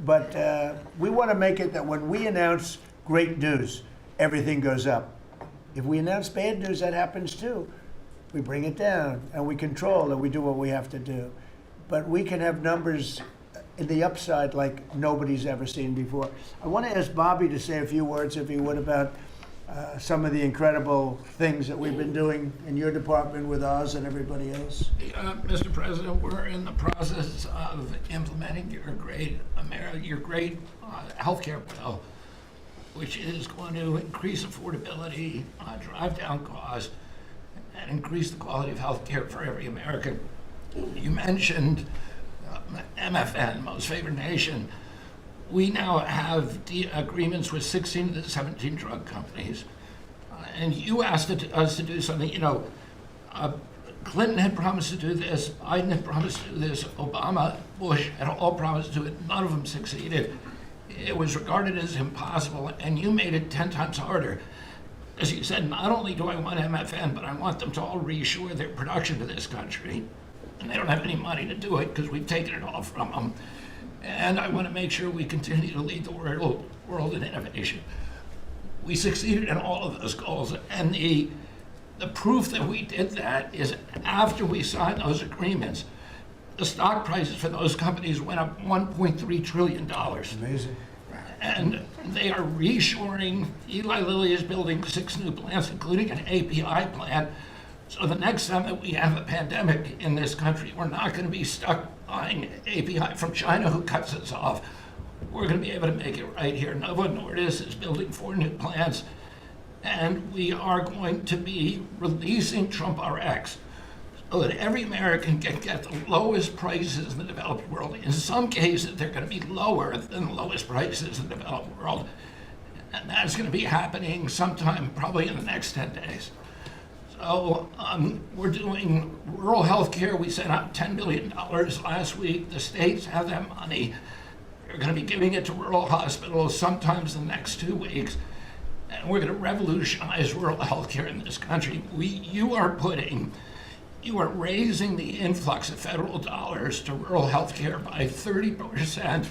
[SPEAKER 1] But we want to make it that when we announce great news, everything goes up. If we announce bad news, that happens too. We bring it down, and we control, and we do what we have to do. But we can have numbers in the upside like nobody's ever seen before. I want to ask Bobby to say a few words, if he would, about some of the incredible things that we've been doing in your department with Oz and everybody else.
[SPEAKER 6] Mr. President, we're in the process of implementing your great healthcare bill, which is going to increase affordability, drive down costs, and increase the quality of healthcare for every American. You mentioned MFN, Most Favored Nation. We now have agreements with 16 of the 17 drug companies. And you asked us to do something. You know, Clinton had promised to do this, Biden had promised to do this, Obama, Bush had all promised to do it. None of them succeeded. It was regarded as impossible, and you made it 10 times harder. As you said, not only do I want MFN, but I want them to all reshore their production to this country. And they don't have any money to do it because we've taken it all from them. And I want to make sure we continue to lead the world in innovation. We succeeded in all of those goals, and the proof that we did that is after we signed those agreements, the stock prices for those companies went up $1.3 trillion.
[SPEAKER 1] Amazing.
[SPEAKER 6] And they are reshoring. Eli Lilly is building 6 new plants, including an API plant. So the next time that we have a pandemic in this country, we're not going to be stuck buying API from China, who cuts us off. We're going to be able to make it right here. Novo Nordisk is building 4 new plants, and we are going to be releasing Trump RX so that every American can get the lowest prices in the developed world. In some cases, they're going to be lower than the lowest prices in the developed world, and that's going to be happening sometime probably in the next 10 days. So we're doing rural health care. We sent out $10 billion last week. The states have that money. They're going to be giving it to rural hospitals sometimes in the next 2 weeks. And we're going to revolutionize rural health care in this country. You are raising the influx of federal dollars to rural health care by 30%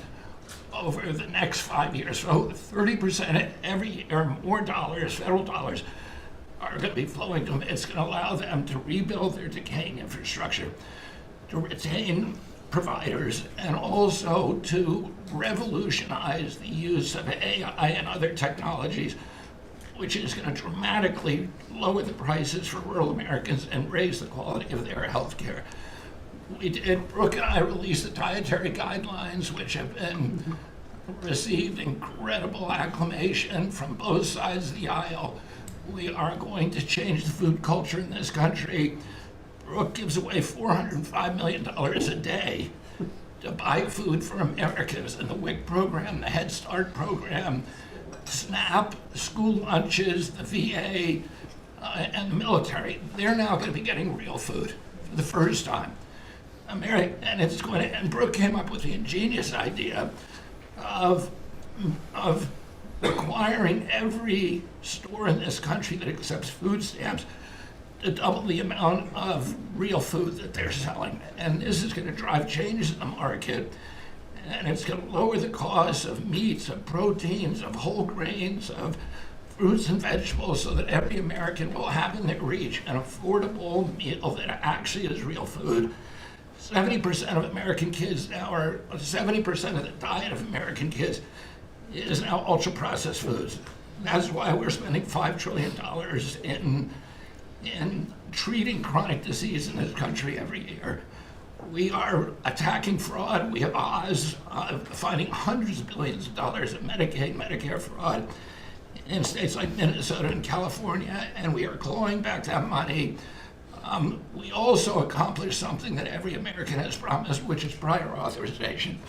[SPEAKER 6] over the next 5 years. So 30% every year, more dollars, federal dollars, are going to be flowing to them. It's going to allow them to rebuild their decaying infrastructure, to retain providers, and also to revolutionize the use of AI and other technologies, which is going to dramatically lower the prices for rural Americans and raise the quality of their health care. Brooke and I released the dietary guidelines, which have been received incredible acclamation from both sides of the aisle. We are going to change the food culture in this country. Brooke gives away $405 million a day to buy food for Americans. And the WIC program, the Head Start program, SNAP, school lunches, the VA, and the military, they're now going to be getting real food for the first time. And Brooke came up with the ingenious idea of requiring every store in this country that accepts food stamps to double the amount of real food that they're selling. And this is going to drive changes in the market. And it's going to lower the cost of meats, of proteins, of whole grains, of fruits and vegetables, so that every American will have in their reach an affordable meal that actually is real food. 70% of American kids now are, 70% of the diet of American kids is now ultra-processed foods. That's why we're spending $5 trillion in treating chronic disease in this country every year. We are attacking fraud. We have Oz finding hundreds of billions of dollars of Medicaid, Medicare fraud in states like Minnesota and California, and we are clawing back that money. We also accomplished something that every American has promised, which is prior authorization.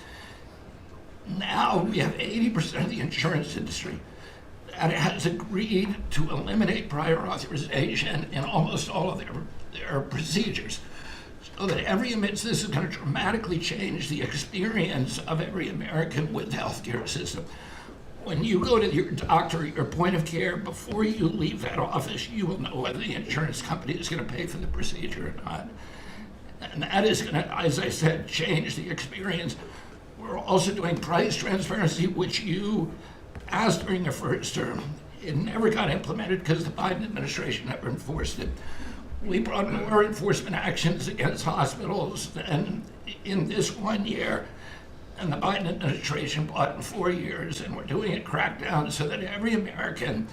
[SPEAKER 6] Now we have 80% of the insurance industry that has agreed to eliminate prior authorization in almost all of their procedures. So that this is going to dramatically change the experience of every American with the healthcare system. When you go to your doctor at your point of care, before you leave that office, you will know whether the insurance company is going to pay for the procedure or not. And that is going to, as I said, change the experience. We're also doing price transparency, which you asked during your first term. It never got implemented because the Biden administration never enforced it. We brought more enforcement actions against hospitals than in this 1 year, and the Biden administration brought in 4 years, and we're doing a crackdown so that every American,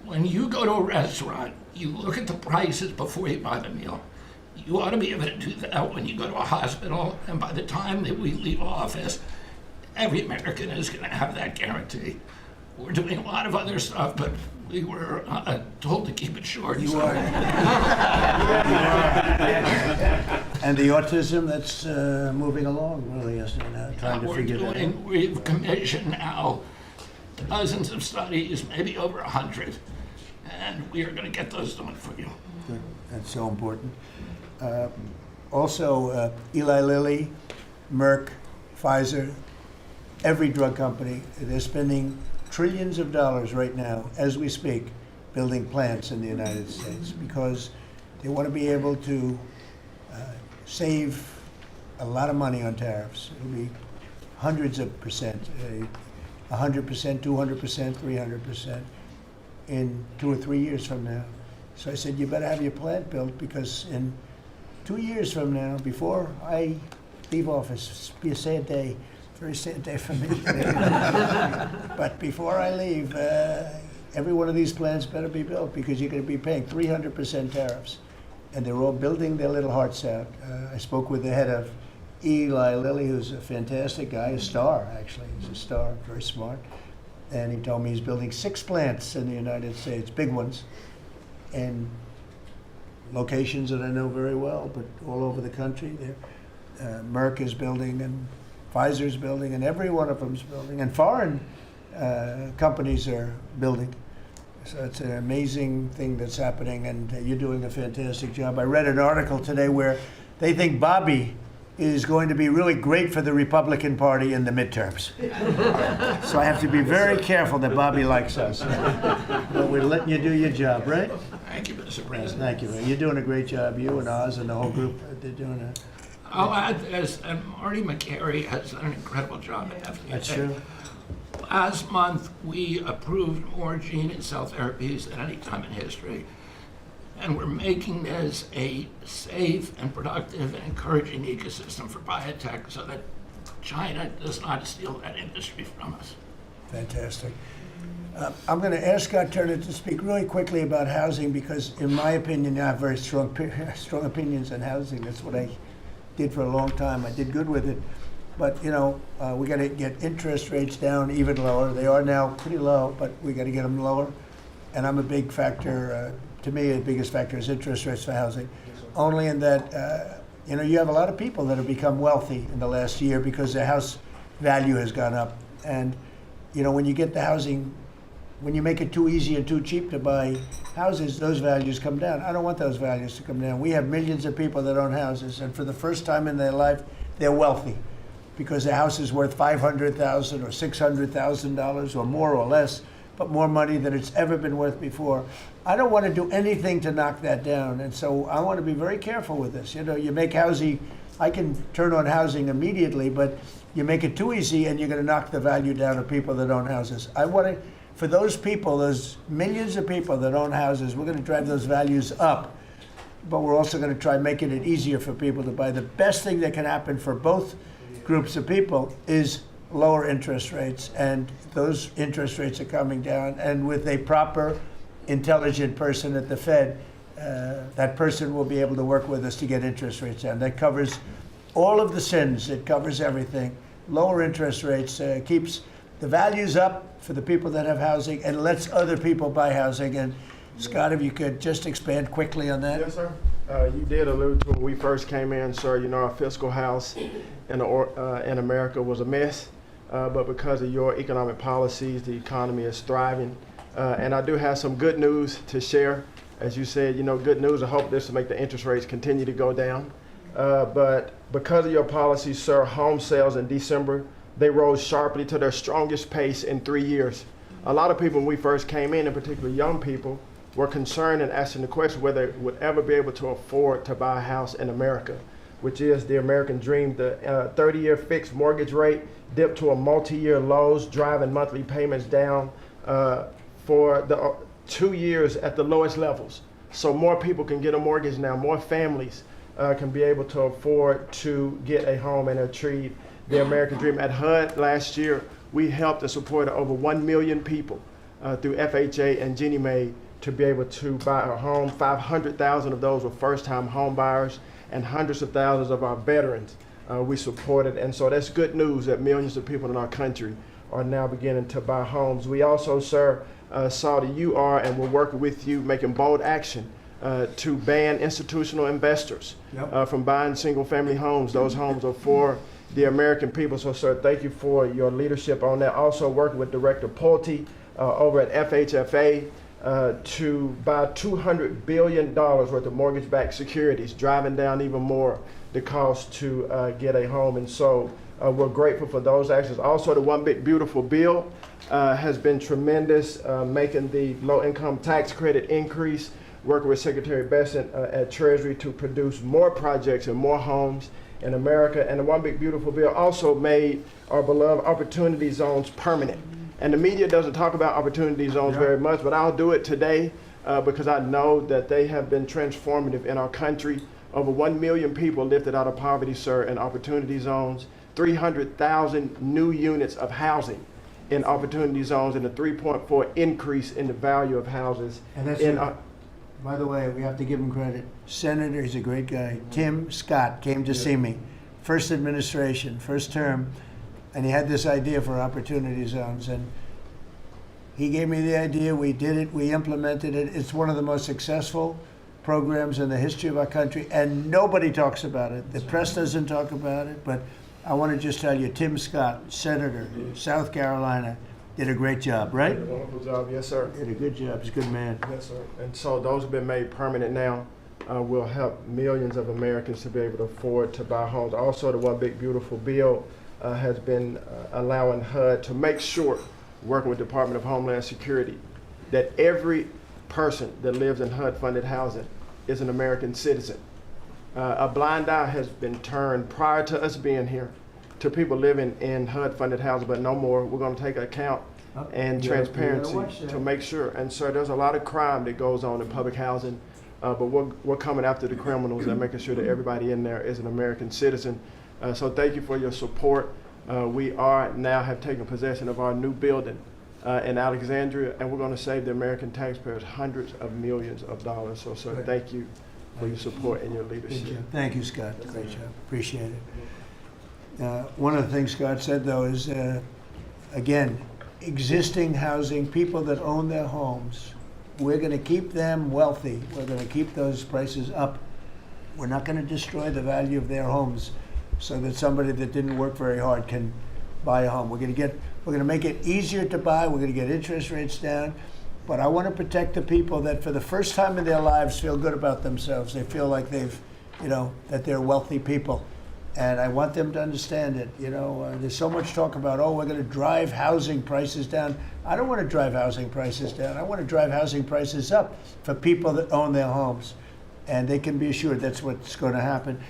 [SPEAKER 6] when you go to a restaurant, you look at the prices before you buy the meal. You ought to be able to do that when you go to a hospital, and by the time that we leave office, every American is going to have that guarantee. We're doing a lot of other stuff, but we were told to keep it short.
[SPEAKER 1] You are. And the autism, that's moving along really, isn't it? Now, trying to figure that out.
[SPEAKER 6] We've commissioned now dozens of studies, maybe over 100, and we are going to get those done for you.
[SPEAKER 1] Good. That's so important. Also, Eli Lilly, Merck, Pfizer, every drug company, they're spending trillions of dollars right now, as we speak, building plants in the United States because they want to be able to save a lot of money on tariffs. It'll be hundreds of percent, 100%, 200%, 300% in 2 or 3 years from now. So I said, you better have your plant built because in 2 years from now, before I leave office, it'll be a sad day. Very sad day for me. But before I leave, every one of these plants better be built because you're going to be paying 300% tariffs. And they're all building their little hearts out. I spoke with the head of Eli Lilly, who's a fantastic guy, a star, actually. He's a star, very smart. And he told me he's building 6 plants in the United States, big ones, and locations that I know very well, but all over the country. Merck is building, and Pfizer's building, and every one of them's building, and foreign companies are building. So it's an amazing thing that's happening, and you're doing a fantastic job. I read an article today where they think Bobby is going to be really great for the Republican Party in the midterms. So I have to be very careful that Bobby likes us. But we're letting you do your job, right?
[SPEAKER 6] Thank you, Mr. President.
[SPEAKER 1] Thank you. You're doing a great job. You and Oz and the whole group, they're doing a...
[SPEAKER 6] I'll add this, and Marty McCary has done an incredible job at FDA.
[SPEAKER 1] That's true.
[SPEAKER 6] Last month, we approved more gene and cell therapies than any time in history. And we're making this a safe and productive and encouraging ecosystem for biotech so that China does not steal that industry from us.
[SPEAKER 1] Fantastic. I'm going to ask Scott Turner to speak really quickly about housing because, in my opinion, I have very strong opinions on housing. That's what I did for a long time. I did good with it. But, you know, we got to get interest rates down even lower. They are now pretty low, but we got to get them lower. And I'm a big factor, to me, the biggest factor is interest rates for housing. Only in that, you know, you have a lot of people that have become wealthy in the last year because their house value has gone up. And, you know, when you get the housing, when you make it too easy and too cheap to buy houses, those values come down. I don't want those values to come down. We have millions of people that own houses, and for the first time in their life, they're wealthy because their house is worth $500,000 or $600,000 or more or less. but more money than it's ever been worth before. I don't want to do anything to knock that down, and so I want to be very careful with this. You know, you make housing, I can turn on housing immediately, but you make it too easy and you're going to knock the value down of people that own houses. I want to, for those people, those millions of people that own houses, we're going to drive those values up, but we're also going to try making it easier for people to buy. The best thing that can happen for both groups of people is lower interest rates, and those interest rates are coming down. And with a proper, intelligent person at the Fed, that person will be able to work with us to get interest rates down. That covers all of the sins. It covers everything. Lower interest rates keeps the values up for the people that have housing and lets other people buy housing. And Scott, if you could just expand quickly on that.
[SPEAKER 7] Yes, sir. You did allude to when we first came in, sir. You know, our fiscal house in America was a mess, but because of your economic policies, the economy is thriving. And I do have some good news to share. As you said, you know, good news. I hope this will make the interest rates continue to go down. But because of your policies, sir, home sales in December, they rose sharply to their strongest pace in 3 years. A lot of people, when we first came in particular young people, were concerned and asking the question whether they would ever be able to afford to buy a house in America, which is the American dream. The 30-year fixed mortgage rate dipped to a multi-year lows, driving monthly payments down for the 2 years at the lowest levels. So more people can get a mortgage now, more families can be able to afford to get a home and achieve the American dream. At HUD last year, we helped and supported over 1 million people through FHA and Ginnie Mae to be able to buy a home. 500,000 of those were first-time home buyers, and hundreds of thousands of our veterans we supported. And so that's good news that millions of people in our country are now beginning to buy homes. We also, sir, saw that you are, and we're working with you, making bold action to ban institutional investors from buying single-family homes. Those homes are for the American people. So, sir, thank you for your leadership on that. Also working with Director Pulte over at FHFA to buy $200 billion worth of mortgage-backed securities, driving down even more the cost to get a home. And so we're grateful for those actions. Also, the One Big Beautiful Bill has been tremendous, making the low-income tax credit increase, working with Secretary Bessent at Treasury to produce more projects and more homes in America. And the One Big Beautiful Bill also made our beloved opportunity zones permanent. And the media doesn't talk about opportunity zones very much, but I'll do it today because I know that they have been transformative in our country. Over 1 million people lifted out of poverty, sir, in opportunity zones, 300,000 new units of housing in opportunity zones, and a 3.4 increase in the value of houses.
[SPEAKER 1] And that's by the way, we have to give him credit. Senator, he's a great guy. Tim Scott came to see me. First administration, first term, and he had this idea for opportunity zones. And he gave me the idea, we did it, we implemented it. It's one of the most successful programs in the history of our country, and nobody talks about it. The press doesn't talk about it, but I want to just tell you, Tim Scott, Senator, South Carolina, did a great job, right?
[SPEAKER 7] Did a wonderful job, yes, sir.
[SPEAKER 1] Did a good job. He's a good man.
[SPEAKER 7] Yes, sir. And so those have been made permanent now. Will help millions of Americans to be able to afford to buy homes. Also, the One Big Beautiful Bill has been allowing HUD to make sure, working with Department of Homeland Security, that every person that lives in HUD-funded housing is an American citizen. A blind eye has been turned prior to us being here to people living in HUD-funded housing, but no more. We're going to take account and transparency to make sure. And sir, there's a lot of crime that goes on in public housing, but we're coming after the criminals and making sure that everybody in there is an American citizen. So thank you for your support. We are now have taken possession of our new building in Alexandria, and we're going to save the American taxpayers hundreds of millions of dollars. So sir, thank you for your support and your leadership.
[SPEAKER 1] Thank you, Scott. Great job. Appreciate it. One of the things Scott said, though, is, again, existing housing, people that own their homes, we're going to keep them wealthy. We're going to keep those prices up. We're not going to destroy the value of their homes so that somebody that didn't work very hard can buy a home. We're going to make it easier to buy. We're going to get interest rates down. But I want to protect the people that for the first time in their lives feel good about themselves. They feel like they've, that they're wealthy people. And I want them to understand it. You know, there's so much talk about, oh, we're going to drive housing prices down. I don't want to drive housing prices down. I want to drive housing prices up for people that own their homes. And they can be assured that's what's going to happen.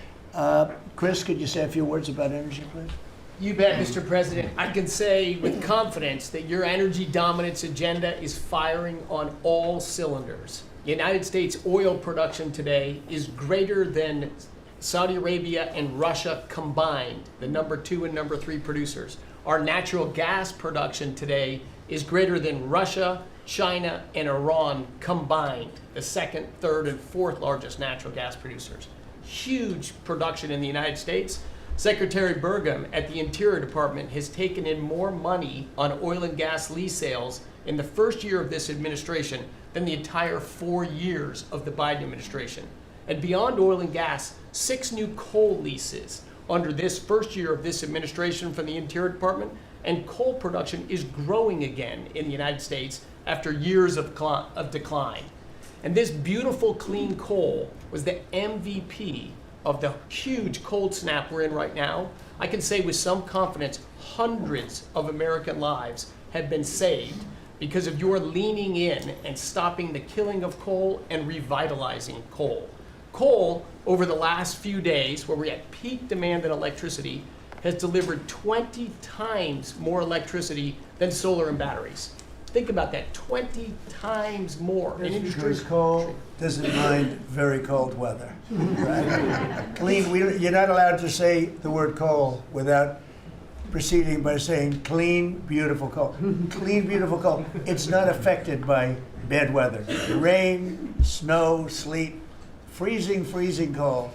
[SPEAKER 1] Chris, could you say a few words about energy, please?
[SPEAKER 2] You bet, Mr. President. I can say with confidence that your energy dominance agenda is firing on all cylinders. United States oil production today is greater than Saudi Arabia and Russia combined, the number 2 and number 3 producers. Our natural gas production today is greater than Russia, China, and Iran combined, the 2nd, 3rd, and 4th largest natural gas producers. Huge production in the United States. Secretary Burgum at the Interior Department has taken in more money on oil and gas lease sales in the first year of this administration than the entire 4 years of the Biden administration. And beyond oil and gas, 6 new coal leases under this first year of this administration from the Interior Department, and coal production is growing again in the United States after years of decline. And this beautiful clean coal was the MVP of the huge cold snap we're in right now. I can say with some confidence, hundreds of American lives have been saved because of your leaning in and stopping the killing of coal and revitalizing coal. Coal, over the last few days, where we're at peak demand in electricity, has delivered 20 times more electricity than solar and batteries. Think about that, 20 times more.
[SPEAKER 1] Because coal doesn't mind very cold weather. Right? You're not allowed to say the word coal without proceeding by saying clean, beautiful coal. Clean, beautiful coal. It's not affected by bad weather. Rain, snow, sleet, freezing cold.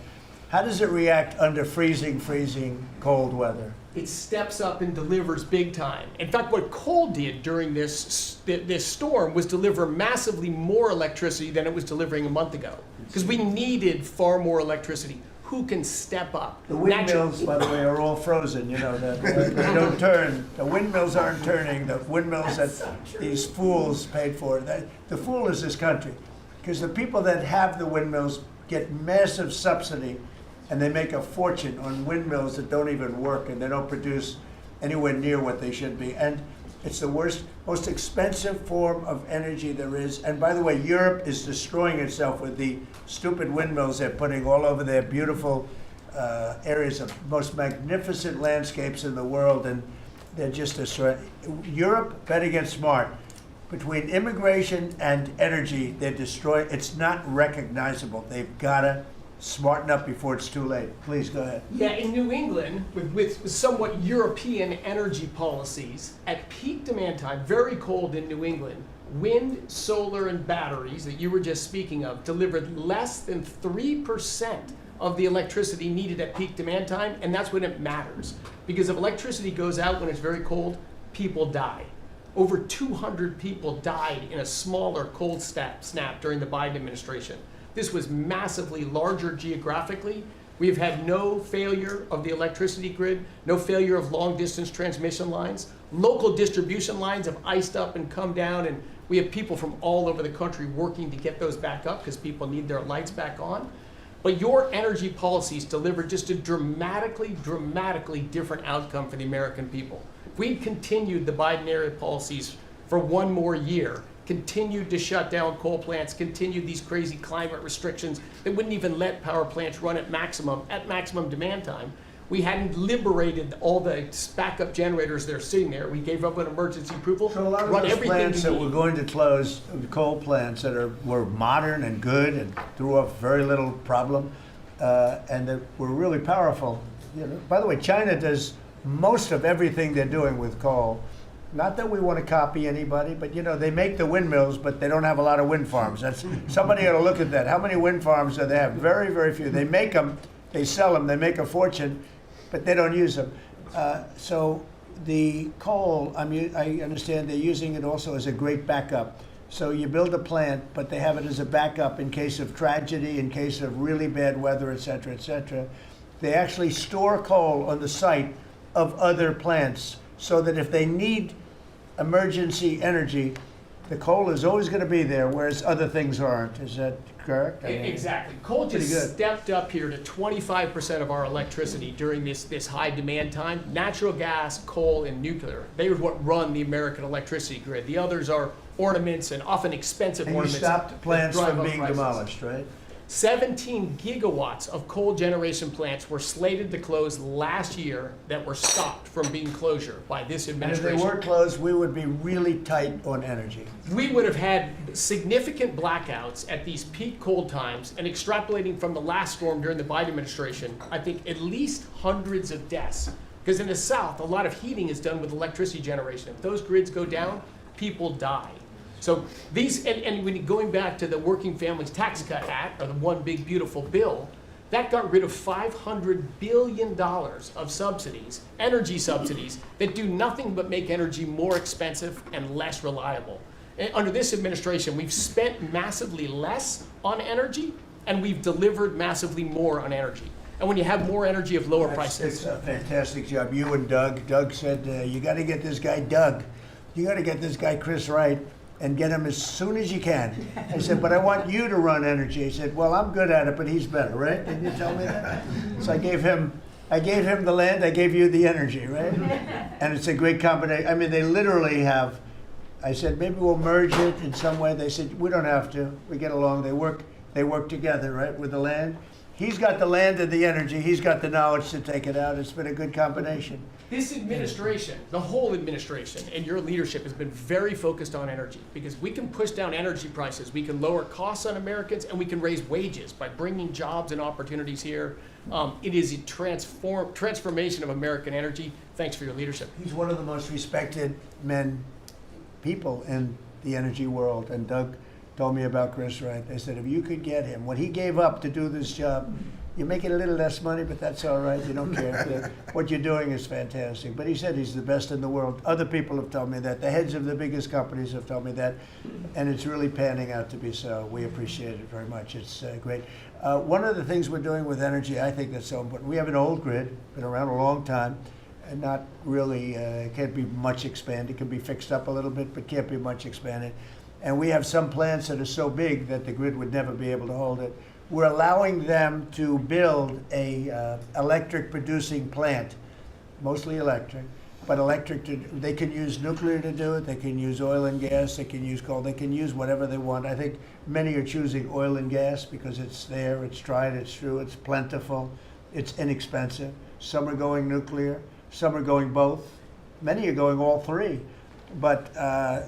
[SPEAKER 1] How does it react under freezing cold weather?
[SPEAKER 2] It steps up and delivers big time. In fact, what coal did during this storm was deliver massively more electricity than it was delivering a month ago, because we needed far more electricity. Who can step up?
[SPEAKER 1] The windmills, by the way, are all frozen. You know that they don't turn. The windmills aren't turning. The windmills that these fools paid for. The fool is this country, because the people that have the windmills get massive subsidy. And they make a fortune on windmills that don't even work and they don't produce anywhere near what they should be. And it's the most expensive form of energy there is. And by the way, Europe is destroying itself with the stupid windmills they're putting all over their beautiful areas of most magnificent landscapes in the world. And they're just destroying. Europe, bet against smart. Between immigration and energy, they're destroying. It's not recognizable. They've got to smarten up before it's too late. Please go ahead.
[SPEAKER 2] Yeah, in New England, with somewhat European energy policies, at peak demand time, very cold in New England, wind, solar, and batteries that you were just speaking of delivered less than 3% of the electricity needed at peak demand time, and that's when it matters. Because if electricity goes out when it's very cold, people die. Over 200 people died in a smaller cold snap during the Biden administration. This was massively larger geographically. We've had no failure of the electricity grid, no failure of long distance transmission lines. Local distribution lines have iced up and come down, and we have people from all over the country working to get those back up because people need their lights back on. But your energy policies delivered just a dramatically different outcome for the American people. If we'd continued the Biden-era policies for one more year, continued to shut down coal plants, continued these crazy climate restrictions that wouldn't even let power plants run at maximum demand time. We hadn't liberated all the backup generators that are sitting there. We gave up an emergency approval.
[SPEAKER 1] So a lot of those plants that were going to close, coal plants that were modern and good and threw off very little problem, and that were really powerful. You know, by the way, China does most of everything they're doing with coal. Not that we want to copy anybody, but you know, they make the windmills, but they don't have a lot of wind farms. Somebody ought to look at that. How many wind farms do they have? Very, very few. They make them, they sell them, they make a fortune, but they don't use them. So the coal, I mean, I understand they're using it also as a great backup. So you build a plant, but they have it as a backup in case of tragedy, in case of really bad weather, et cetera, et cetera. They actually store coal on the site of other plants so that if they need emergency energy, the coal is always going to be there, whereas other things aren't. Is that correct? I mean,
[SPEAKER 2] Exactly. Coal
[SPEAKER 1] pretty
[SPEAKER 2] just
[SPEAKER 1] good.
[SPEAKER 2] stepped up here to 25% of our electricity during this high demand time. Natural gas, coal, and nuclear. They are what run the American electricity grid. The others are ornaments and often expensive
[SPEAKER 1] And you
[SPEAKER 2] ornaments.
[SPEAKER 1] stopped
[SPEAKER 2] that
[SPEAKER 1] plants
[SPEAKER 2] drive
[SPEAKER 1] from
[SPEAKER 2] up
[SPEAKER 1] being
[SPEAKER 2] prices.
[SPEAKER 1] demolished, right?
[SPEAKER 2] 17 gigawatts of coal generation plants were slated to close last year that were stopped from being closure by this
[SPEAKER 1] And if they
[SPEAKER 2] administration.
[SPEAKER 1] were closed, we would be really tight on energy.
[SPEAKER 2] We would have had significant blackouts at these peak cold times, and extrapolating from the last storm during the Biden administration, I think at least hundreds of deaths. Because in the South, a lot of heating is done with electricity generation. If those grids go down, people die. So these, and when going back to the Working Families Tax Cut Act, or the One Big Beautiful Bill, that got rid of $500 billion of subsidies, energy subsidies, that do nothing but make energy more expensive and less reliable. And under this administration, we've spent massively less on energy, and we've delivered massively more on energy. And when you have more energy of lower
[SPEAKER 1] It's
[SPEAKER 2] prices,
[SPEAKER 1] a fantastic job. You and Doug. Doug said, you got to get this guy Doug. You got to get this guy Chris Wright and get him as soon as you can. I said, but I want you to run energy. He said, well, I'm good at it, but he's better, right? Didn't you tell me that? So I gave him the land, I gave you the energy, right? And it's a great combination. I mean, they literally have, I said, maybe we'll merge it in some way. They said, we don't have to. We get along. They work together, right, with the land. He's got the land and the energy. He's got the knowledge to take it out. It's been a good combination.
[SPEAKER 2] this administration, the whole administration, and your leadership has been very focused on energy, because we can push down energy prices, we can lower costs on Americans, and we can raise wages by bringing jobs and opportunities here. It is a transformation of American energy. Thanks for your leadership.
[SPEAKER 1] He's one of the most respected people in the energy world. And Doug told me about Chris Wright. They said, if you could get him, what he gave up to do this job, you're making a little less money, but that's all right. You don't care. What you're doing is fantastic. But he said he's the best in the world. Other people have told me that. The heads of the biggest companies have told me that. And it's really panning out to be so. We appreciate it very much. It's great. One of the things we're doing with energy, I think that's so important. We have an old grid, been around a long time, and not really, can't be much expanded. It can be fixed up a little bit, but can't be much expanded. And we have some plants that are so big that the grid would never be able to hold it. We're allowing them to build a electric producing plant, mostly electric, but they can use nuclear to do it, they can use oil and gas, they can use coal, they can use whatever they want. I think many are choosing oil and gas because it's there, it's tried, it's true, it's plentiful, it's inexpensive. Some are going nuclear, some are going both. Many are going all three. But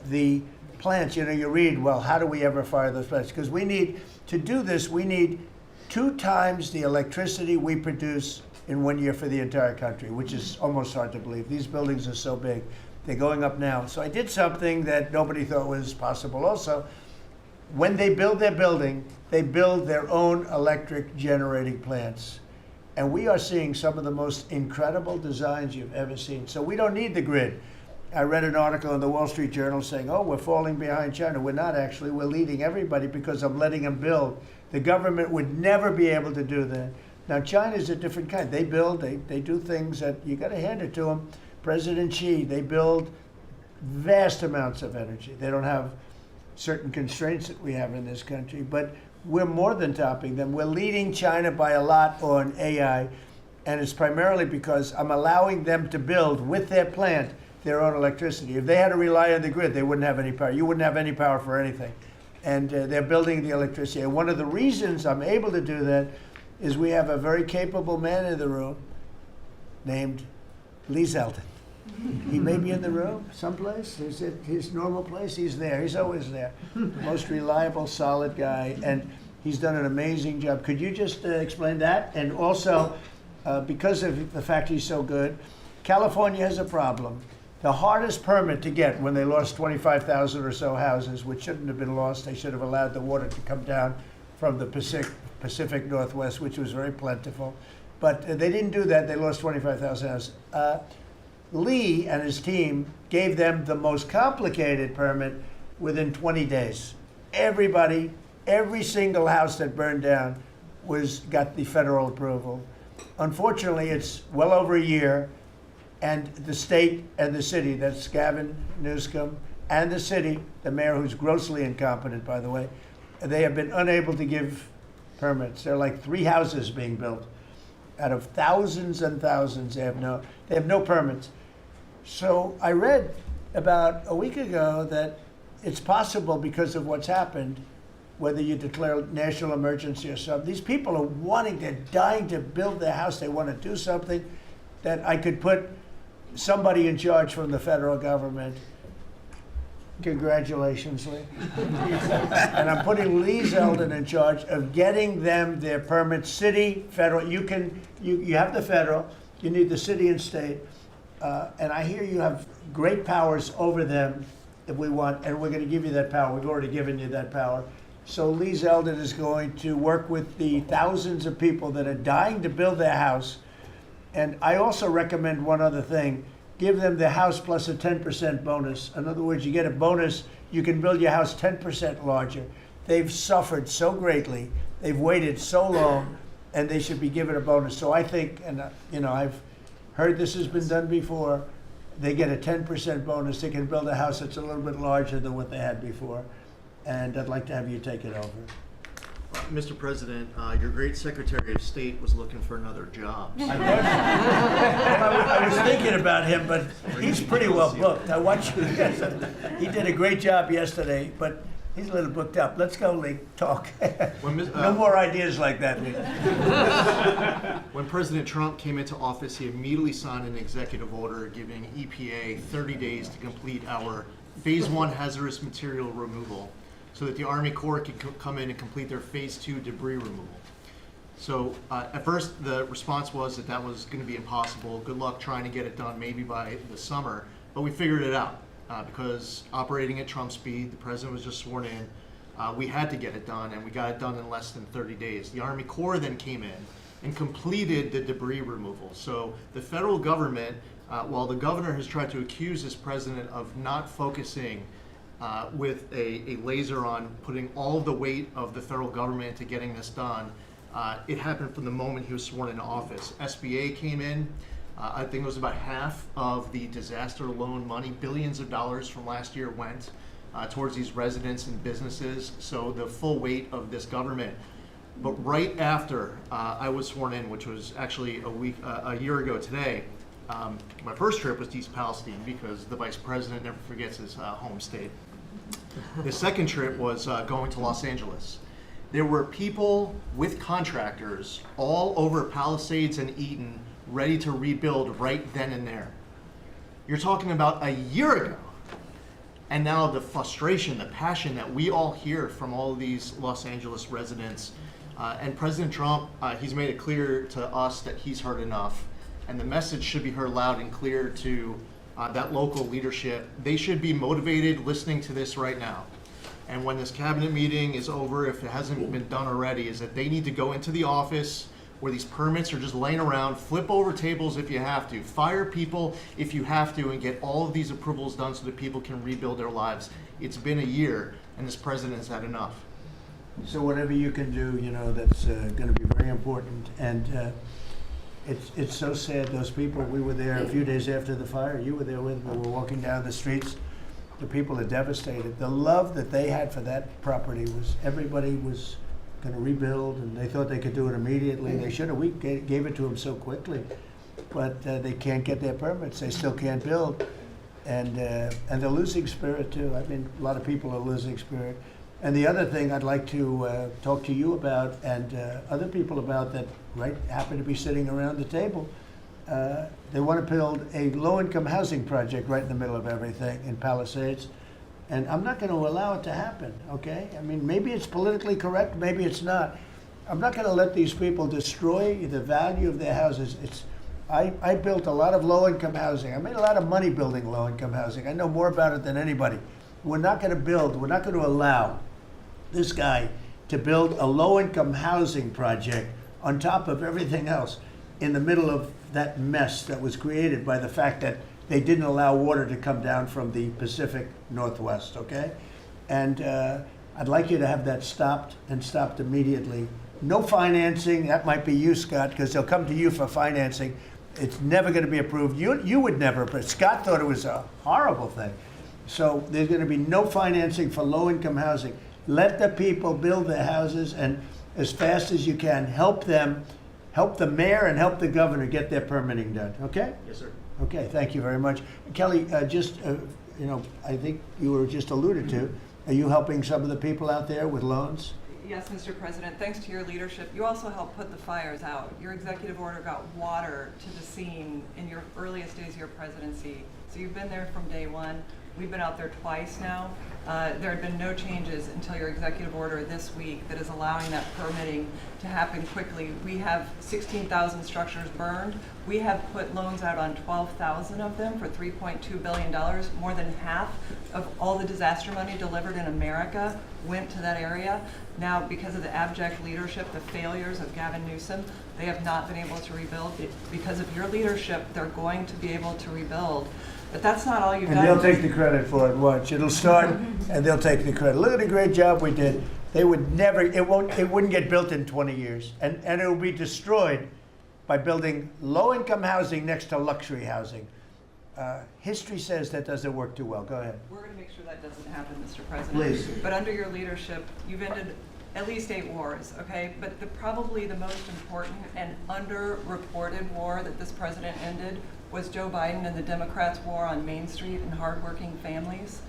[SPEAKER 1] the plants, you read, well, how do we ever fire those plants? Because to do this, we need 2 times the electricity we produce in 1 year for the entire country, which is almost hard to believe. These buildings are so big. They're going up now. So I did something that nobody thought was possible also. When they build their building, they build their own electric generating plants. And we are seeing some of the most incredible designs you've ever seen. So we don't need the grid. I read an article in the Wall Street Journal saying, oh, we're falling behind China. We're not actually. We're leading everybody because I'm letting them build. The government would never be able to do that. Now, China's a different kind. They build, they do things that you got to hand it to them. President Xi, they build vast amounts of energy. They don't have certain constraints that we have in this country, but we're more than topping them. We're leading China by a lot on AI, and it's primarily because I'm allowing them to build with their plant their own electricity. If they had to rely on the grid, they wouldn't have any power. You wouldn't have any power for anything. And they're building the electricity. And one of the reasons I'm able to do that is we have a very capable man in the room named Lee Zeldin. He may be in the room someplace. Is it his normal place? He's there. He's always there. Most reliable, solid guy. And he's done an amazing job. Could you just explain that? And also, because of the fact he's so good, California has a problem. The hardest permit to get when they lost 25,000 or so houses, which shouldn't have been lost, they should have allowed the water to come down from the Pacific Northwest, which was very plentiful. But they didn't do that. They lost 25,000 houses. Lee and his team gave them the most complicated permit within 20 days. Everybody, every single house that burned down got the federal approval. Unfortunately, it's well over a year. And the state and the city, that's Gavin Newsom, and the city, the mayor who's grossly incompetent, by the way, they have been unable to give permits. There are like 3 houses being built out of thousands and thousands. They have no permits. So I read about a week ago that it's possible, because of what's happened, whether you declare national emergency or something, these people they're dying to build their house. They want to do something, that I could put somebody in charge from the federal government. Congratulations, Lee. And I'm putting Lee Zeldin in charge of getting them their permits, city, federal. You have the federal, you need the city and state. And I hear you have great powers over them if we want, and we're going to give you that power. We've already given you that power. So Lee Zeldin is going to work with the thousands of people that are dying to build their house. And I also recommend one other thing. Give them the house plus a 10% bonus. In other words, you get a bonus, you can build your house 10% larger. They've suffered so greatly, they've waited so long, and they should be given a bonus. So I think, and I've heard this has been done before, they get a 10% bonus. They can build a house that's a little bit larger than what they had before. And I'd like to have you take it over.
[SPEAKER 8] Mr. President, your great Secretary of State was looking for another job.
[SPEAKER 1] I was thinking about him, but he's pretty well booked. I watched you. He did a great job yesterday, but he's a little booked up. Let's go, Lee. Talk. No more ideas like that, Lee.
[SPEAKER 8] When President Trump came into office, he immediately signed an executive order giving EPA 30 days to complete our Phase 1 hazardous material removal, so that the Army Corps can come in and complete their Phase 2 debris removal. So at first the response was that was going to be impossible. Good luck trying to get it done maybe by the summer, but we figured it out because operating at Trump speed, the president was just sworn in, we had to get it done, and we got it done in less than 30 days. The Army Corps then came in and completed the debris removal. So the federal government, while the governor has tried to accuse this president of not focusing with a laser on putting all of the weight of the federal government into getting this done, it happened from the moment he was sworn into office. SBA came in. I think it was about half of the disaster loan money, billions of dollars from last year, went towards these residents and businesses. So the full weight of this government. But right after I was sworn in, which was actually a year ago today, my first trip was to East Palestine, because the vice president never forgets his home state. The second trip was going to Los Angeles. There were people with contractors all over Palisades and Eaton ready to rebuild right then and there. You're talking about a year ago. And now the frustration, the passion that we all hear from all of these Los Angeles residents. And President Trump, he's made it clear to us that he's heard enough. And the message should be heard loud and clear to that local leadership. They should be motivated listening to this right now. And when this cabinet meeting is over, if it hasn't been done already, is that they need to go into the office where these permits are just laying around, flip over tables if you have to, fire people if you have to, and get all of these approvals done so that people can rebuild their lives. It's been a year, and this president has had enough.
[SPEAKER 1] So whatever you can do, that's going to be very important. And it's so sad, those people. We were there a few days after the fire. You were there with me. We were walking down the streets. The people are devastated. The love that they had for that property was, everybody was going to rebuild, and they thought they could do it immediately. They should have. We gave it to them so quickly, but they can't get their permits. They still can't build, and they're losing spirit too. I mean, a lot of people are losing spirit. And the other thing I'd like to talk to you about, and other people about, that happen to be sitting around the table. They want to build a low-income housing project right in the middle of everything in Palisades. And I'm not going to allow it to happen, okay? I mean, maybe it's politically correct, maybe it's not. I'm not going to let these people destroy the value of their houses. I built a lot of low-income housing. I made a lot of money building low-income housing. I know more about it than anybody. We're not going to allow this guy to build a low-income housing project on top of everything else in the middle of that mess that was created by the fact that they didn't allow water to come down from the Pacific Northwest, okay? And I'd like you to have that stopped, and stopped immediately. No financing. That might be you, Scott, because they'll come to you for financing. It's never going to be approved. You would never, but Scott thought it was a horrible thing. So there's going to be no financing for low-income housing. Let the people build their houses, and as fast as you can, help them, help the mayor and help the governor get their permitting done, okay?
[SPEAKER 8] Yes, sir.
[SPEAKER 1] Okay, thank you very much. Kelly, I think you were just alluded to, are you helping some of the people out there with loans?
[SPEAKER 9] Yes, Mr. President, thanks to your leadership, you also helped put the fires out. Your executive order got water to the scene in your earliest days of your presidency. So you've been there from day one. We've been out there twice now. There had been no changes until your executive order this week that is allowing that permitting to happen quickly. We have 16,000 structures burned. We have put loans out on 12,000 of them for $3.2 billion. More than half of all the disaster money delivered in America went to that area. Now, because of the abject leadership, the failures of Gavin Newsom, they have not been able to rebuild. Because of your leadership, they're going to be able to rebuild. But that's not all you've done.
[SPEAKER 1] And they'll take the credit for it, watch. It'll start, and they'll take the credit. Look at the great job we did. They would never, it wouldn't get built in 20 years. And it will be destroyed by building low-income housing next to luxury housing. History says that doesn't work too well. Go ahead.
[SPEAKER 9] We're going to make sure that doesn't happen, Mr. President.
[SPEAKER 1] Please.
[SPEAKER 9] But under your leadership, you've ended at least 8 wars, okay? But probably the most important and underreported war that this president ended was Joe Biden and the Democrats' war on Main Street and hardworking families.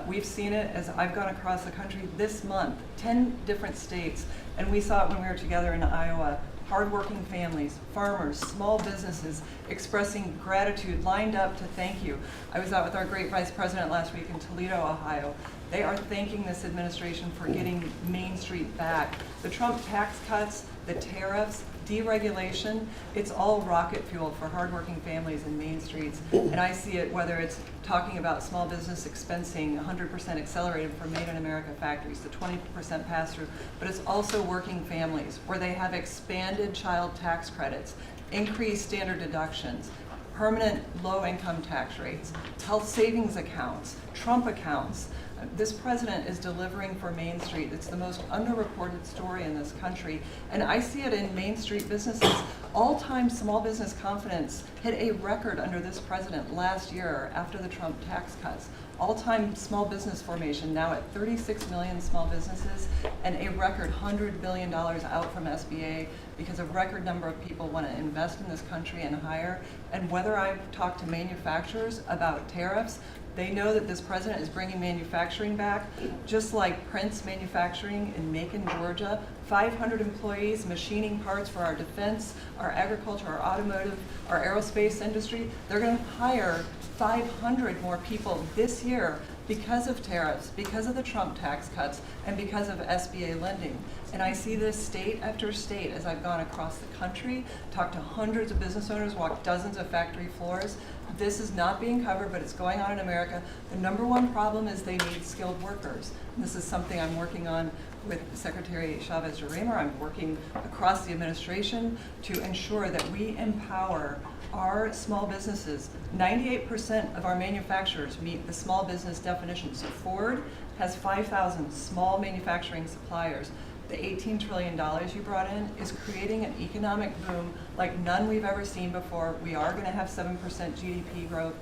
[SPEAKER 9] We've seen it as I've gone across the country this month, 10 different states, and we saw it when we were together in Iowa. Hardworking families, farmers, small businesses expressing gratitude, lined up to thank you. I was out with our great vice president last week in Toledo, Ohio. They are thanking this administration for getting Main Street back. The Trump tax cuts, the tariffs, deregulation, it's all rocket fuel for hardworking families in Main Streets. And I see it whether it's talking about small business expensing 100% accelerated for Made in America factories, the 20% pass-through, but it's also working families where they have expanded child tax credits, increased standard deductions, permanent low-income tax rates, health savings accounts, Trump accounts. This president is delivering for Main Street. It's the most underreported story in this country. And I see it in Main Street businesses. All-time small business confidence hit a record under this president last year after the Trump tax cuts. All-time small business formation now at 36 million small businesses and a record $100 billion out from SBA because a record number of people want to invest in this country and hire. And whether I've talked to manufacturers about tariffs, they know that this president is bringing manufacturing back, just like Prince Manufacturing in Macon, Georgia. 500 employees machining parts for our defense, our agriculture, our automotive, our aerospace industry. They're going to hire 500 more people this year because of tariffs, because of the Trump tax cuts, and because of SBA lending. And I see this state after state as I've gone across the country, talked to hundreds of business owners, walked dozens of factory floors. This is not being covered, but it's going on in America. The number one problem is they need skilled workers. And this is something I'm working on with Secretary Chavez-Jurimer. I'm working across the administration to ensure that we empower our small businesses. 98% of our manufacturers meet the small business definition. So Ford has 5,000 small manufacturing suppliers. The $18 trillion you brought in is creating an economic boom like none we've ever seen before. We are going to have 7% GDP growth.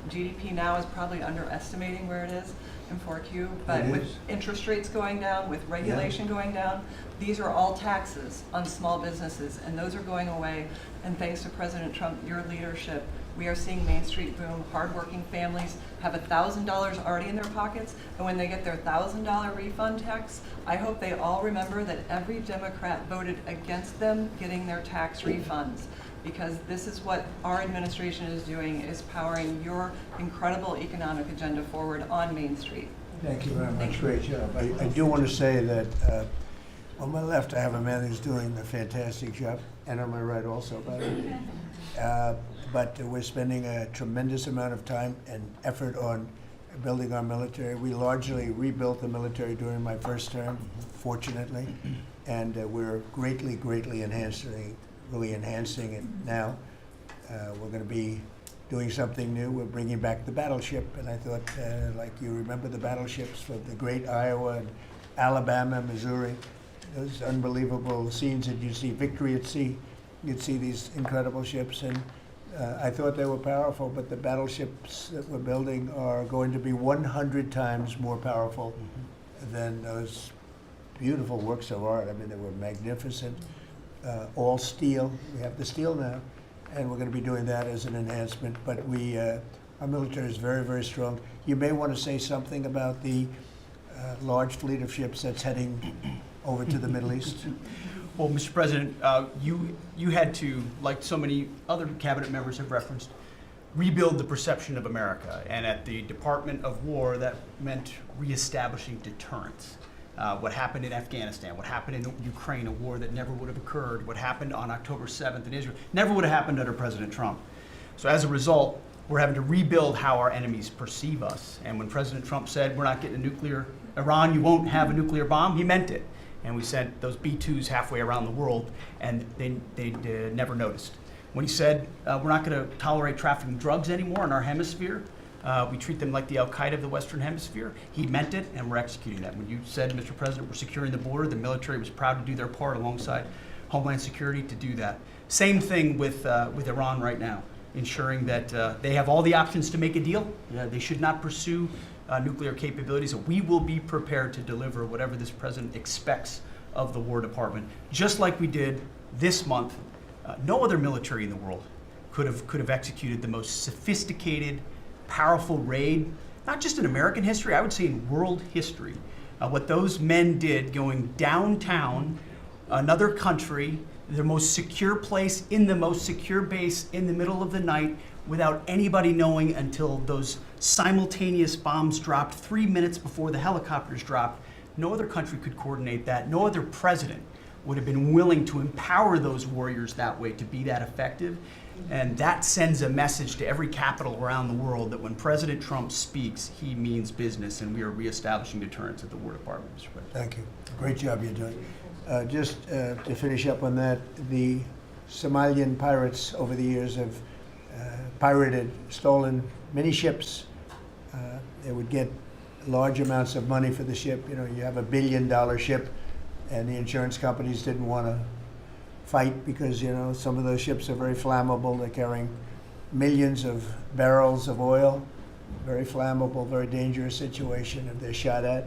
[SPEAKER 9] GDP now is probably underestimating where it is in 4Q, but with interest rates going down, with regulation going down, these are all taxes on small businesses, and those are going away. And thanks to President Trump, your leadership, we are seeing Main Street boom. Hardworking families have $1,000 already in their pockets, and when they get their $1,000 refund tax, I hope they all remember that every Democrat voted against them getting their tax refunds, because this is what our administration is doing, is powering your incredible economic agenda forward on Main Street.
[SPEAKER 1] Thank you very much. Great job. I do want to say that on my left, I have a man who's doing a fantastic job, and on my right also, by the way. But we're spending a tremendous amount of time and effort on building our military. We largely rebuilt the military during my first term, fortunately, and we're greatly enhancing it now. We're going to be doing something new. We're bringing back the battleship, and I thought, like you remember the battleships from the great Iowa and Alabama, Missouri, those unbelievable scenes that you see, Victory at Sea. You'd see these incredible ships, and I thought they were powerful, but the battleships that we're building are going to be 100 times more powerful than those beautiful works of art. I mean, they were magnificent, all steel. We have the steel now, and we're going to be doing that as an enhancement. But our military is very, very strong. You may want to say something about the large fleet of ships that's heading over to the Middle East.
[SPEAKER 10] Well, Mr. President, you had to, like so many other cabinet members have referenced, rebuild the perception of America. And at the Department of War, that meant reestablishing deterrence. What happened in Afghanistan, what happened in Ukraine, a war that never would have occurred, what happened on October 7th in Israel, never would have happened under President Trump. So as a result, we're having to rebuild how our enemies perceive us. And when President Trump said, we're not getting a nuclear, Iran, you won't have a nuclear bomb, he meant it. And we sent those B-2s halfway around the world, and they never noticed. When he said, we're not going to tolerate trafficking drugs anymore in our hemisphere, we treat them like the Al-Qaeda of the Western Hemisphere, he meant it, and we're executing that. When you said, Mr. President, we're securing the border, the military was proud to do their part alongside Homeland Security to do that. Same thing with Iran right now, ensuring that they have all the options to make a deal. They should not pursue nuclear capabilities. So we will be prepared to deliver whatever this president expects of the War Department, just like we did this month. No other military in the world could have executed the most sophisticated, powerful raid, not just in American history, I would say in world history. What those men did going downtown, another country, the most secure place in the most secure base in the middle of the night without anybody knowing until those simultaneous bombs dropped 3 minutes before the helicopters dropped. No other country could coordinate that. No other president would have been willing to empower those warriors that way to be that effective. And that sends a message to every capital around the world that when President Trump speaks, he means business, and we are reestablishing deterrence at the War Department, Mr. President.
[SPEAKER 1] Thank you. Great job you're doing. Just to finish up on that, the Somalian pirates over the years have pirated, stolen many ships. They would get large amounts of money for the ship. You know, you have $1 billion ship, and the insurance companies didn't want to fight because, you know, some of those ships are very flammable. They're carrying millions of barrels of oil. Very flammable, very dangerous situation if they're shot at.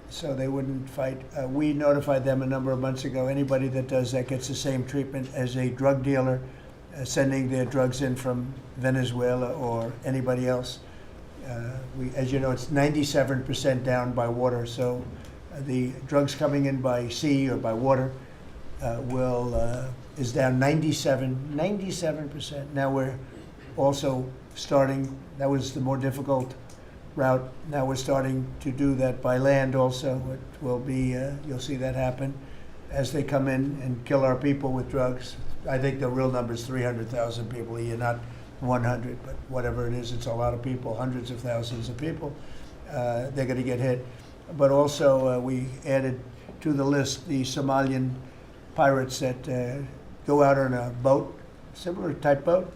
[SPEAKER 1] So they wouldn't fight. We notified them a number of months ago. Anybody that does that gets the same treatment as a drug dealer sending their drugs in from Venezuela or anybody else. As you know, it's 97% down by water. So the drugs coming in by sea or by water is down 97%. Now we're also starting, that was the more difficult route. Now we're starting to do that by land also. It will be, you'll see that happen as they come in and kill our people with drugs. I think the real number is 300,000 people a year, not 100, but whatever it is, it's a lot of people, hundreds of thousands of people. They're going to get hit. But also we added to the list the Somalian pirates that go out on a boat, similar type boat,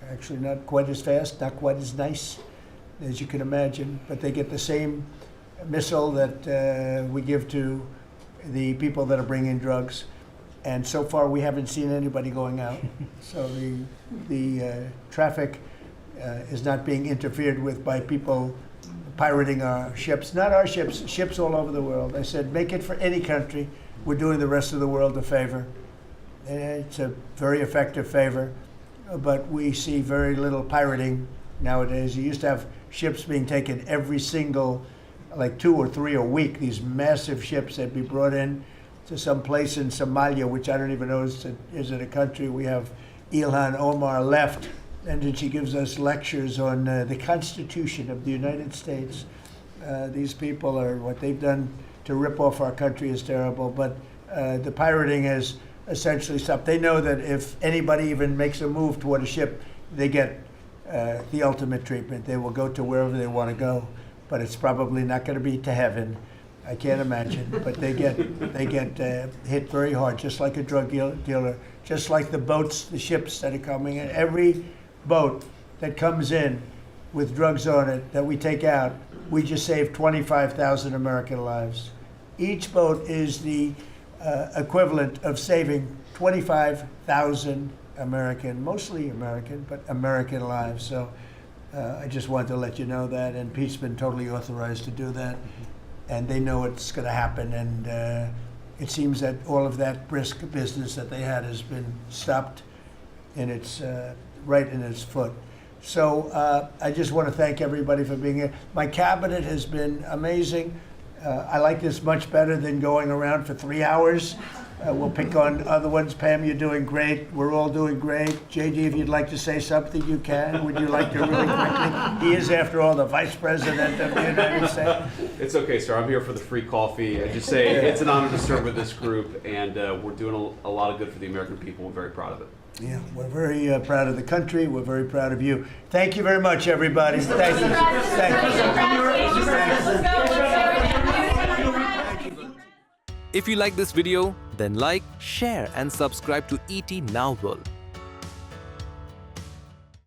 [SPEAKER 1] actually not quite as fast, not quite as nice as you can imagine, but they get the same missile that we give to the people that are bringing drugs. And so far, we haven't seen anybody going out. So the traffic is not being interfered with by people pirating our ships. Not our ships, ships all over the world. I said, make it for any country. We're doing the rest of the world a favor. It's a very effective favor, but we see very little pirating nowadays. You used to have ships being taken every single, like 2 or 3 a week, these massive ships that be brought in to some place in Somalia, which I don't even know is it a country. We have Ilhan Omar left, and then she gives us lectures on the Constitution of the United States. These people are, what they've done to rip off our country is terrible, but the pirating has essentially stopped. They know that if anybody even makes a move toward a ship, they get the ultimate treatment. They will go to wherever they want to go, but it's probably not going to be to heaven. I can't imagine, but they get hit very hard, just like a drug dealer, just like the boats, the ships that are coming in. Every boat that comes in with drugs on it that we take out, we just save 25,000 American lives. Each boat is the equivalent of saving 25,000 American, mostly American, but American lives. So I just wanted to let you know that, and Pete's been totally authorized to do that. and they know it's going to happen. And it seems that all of that brisk business that they had has been stopped in its right in its foot. So I just want to thank everybody for being here. My cabinet has been amazing. I like this much better than going around for 3 hours. We'll pick on other ones. Pam, you're doing great. We're all doing great. JD, if you'd like to say something, you can. Would you like to really quickly? He is, after all, the Vice President of the United States.
[SPEAKER 11] It's okay, sir. I'm here for the free coffee. I just say it's an honor to serve with this group, and we're doing a lot of good for the American people. We're very proud of it.
[SPEAKER 1] Yeah, we're very proud of the country. We're very proud of you. Thank you very much, everybody. Thank you.
[SPEAKER 12] If you like this video, then like, share and subscribe to ET Now World.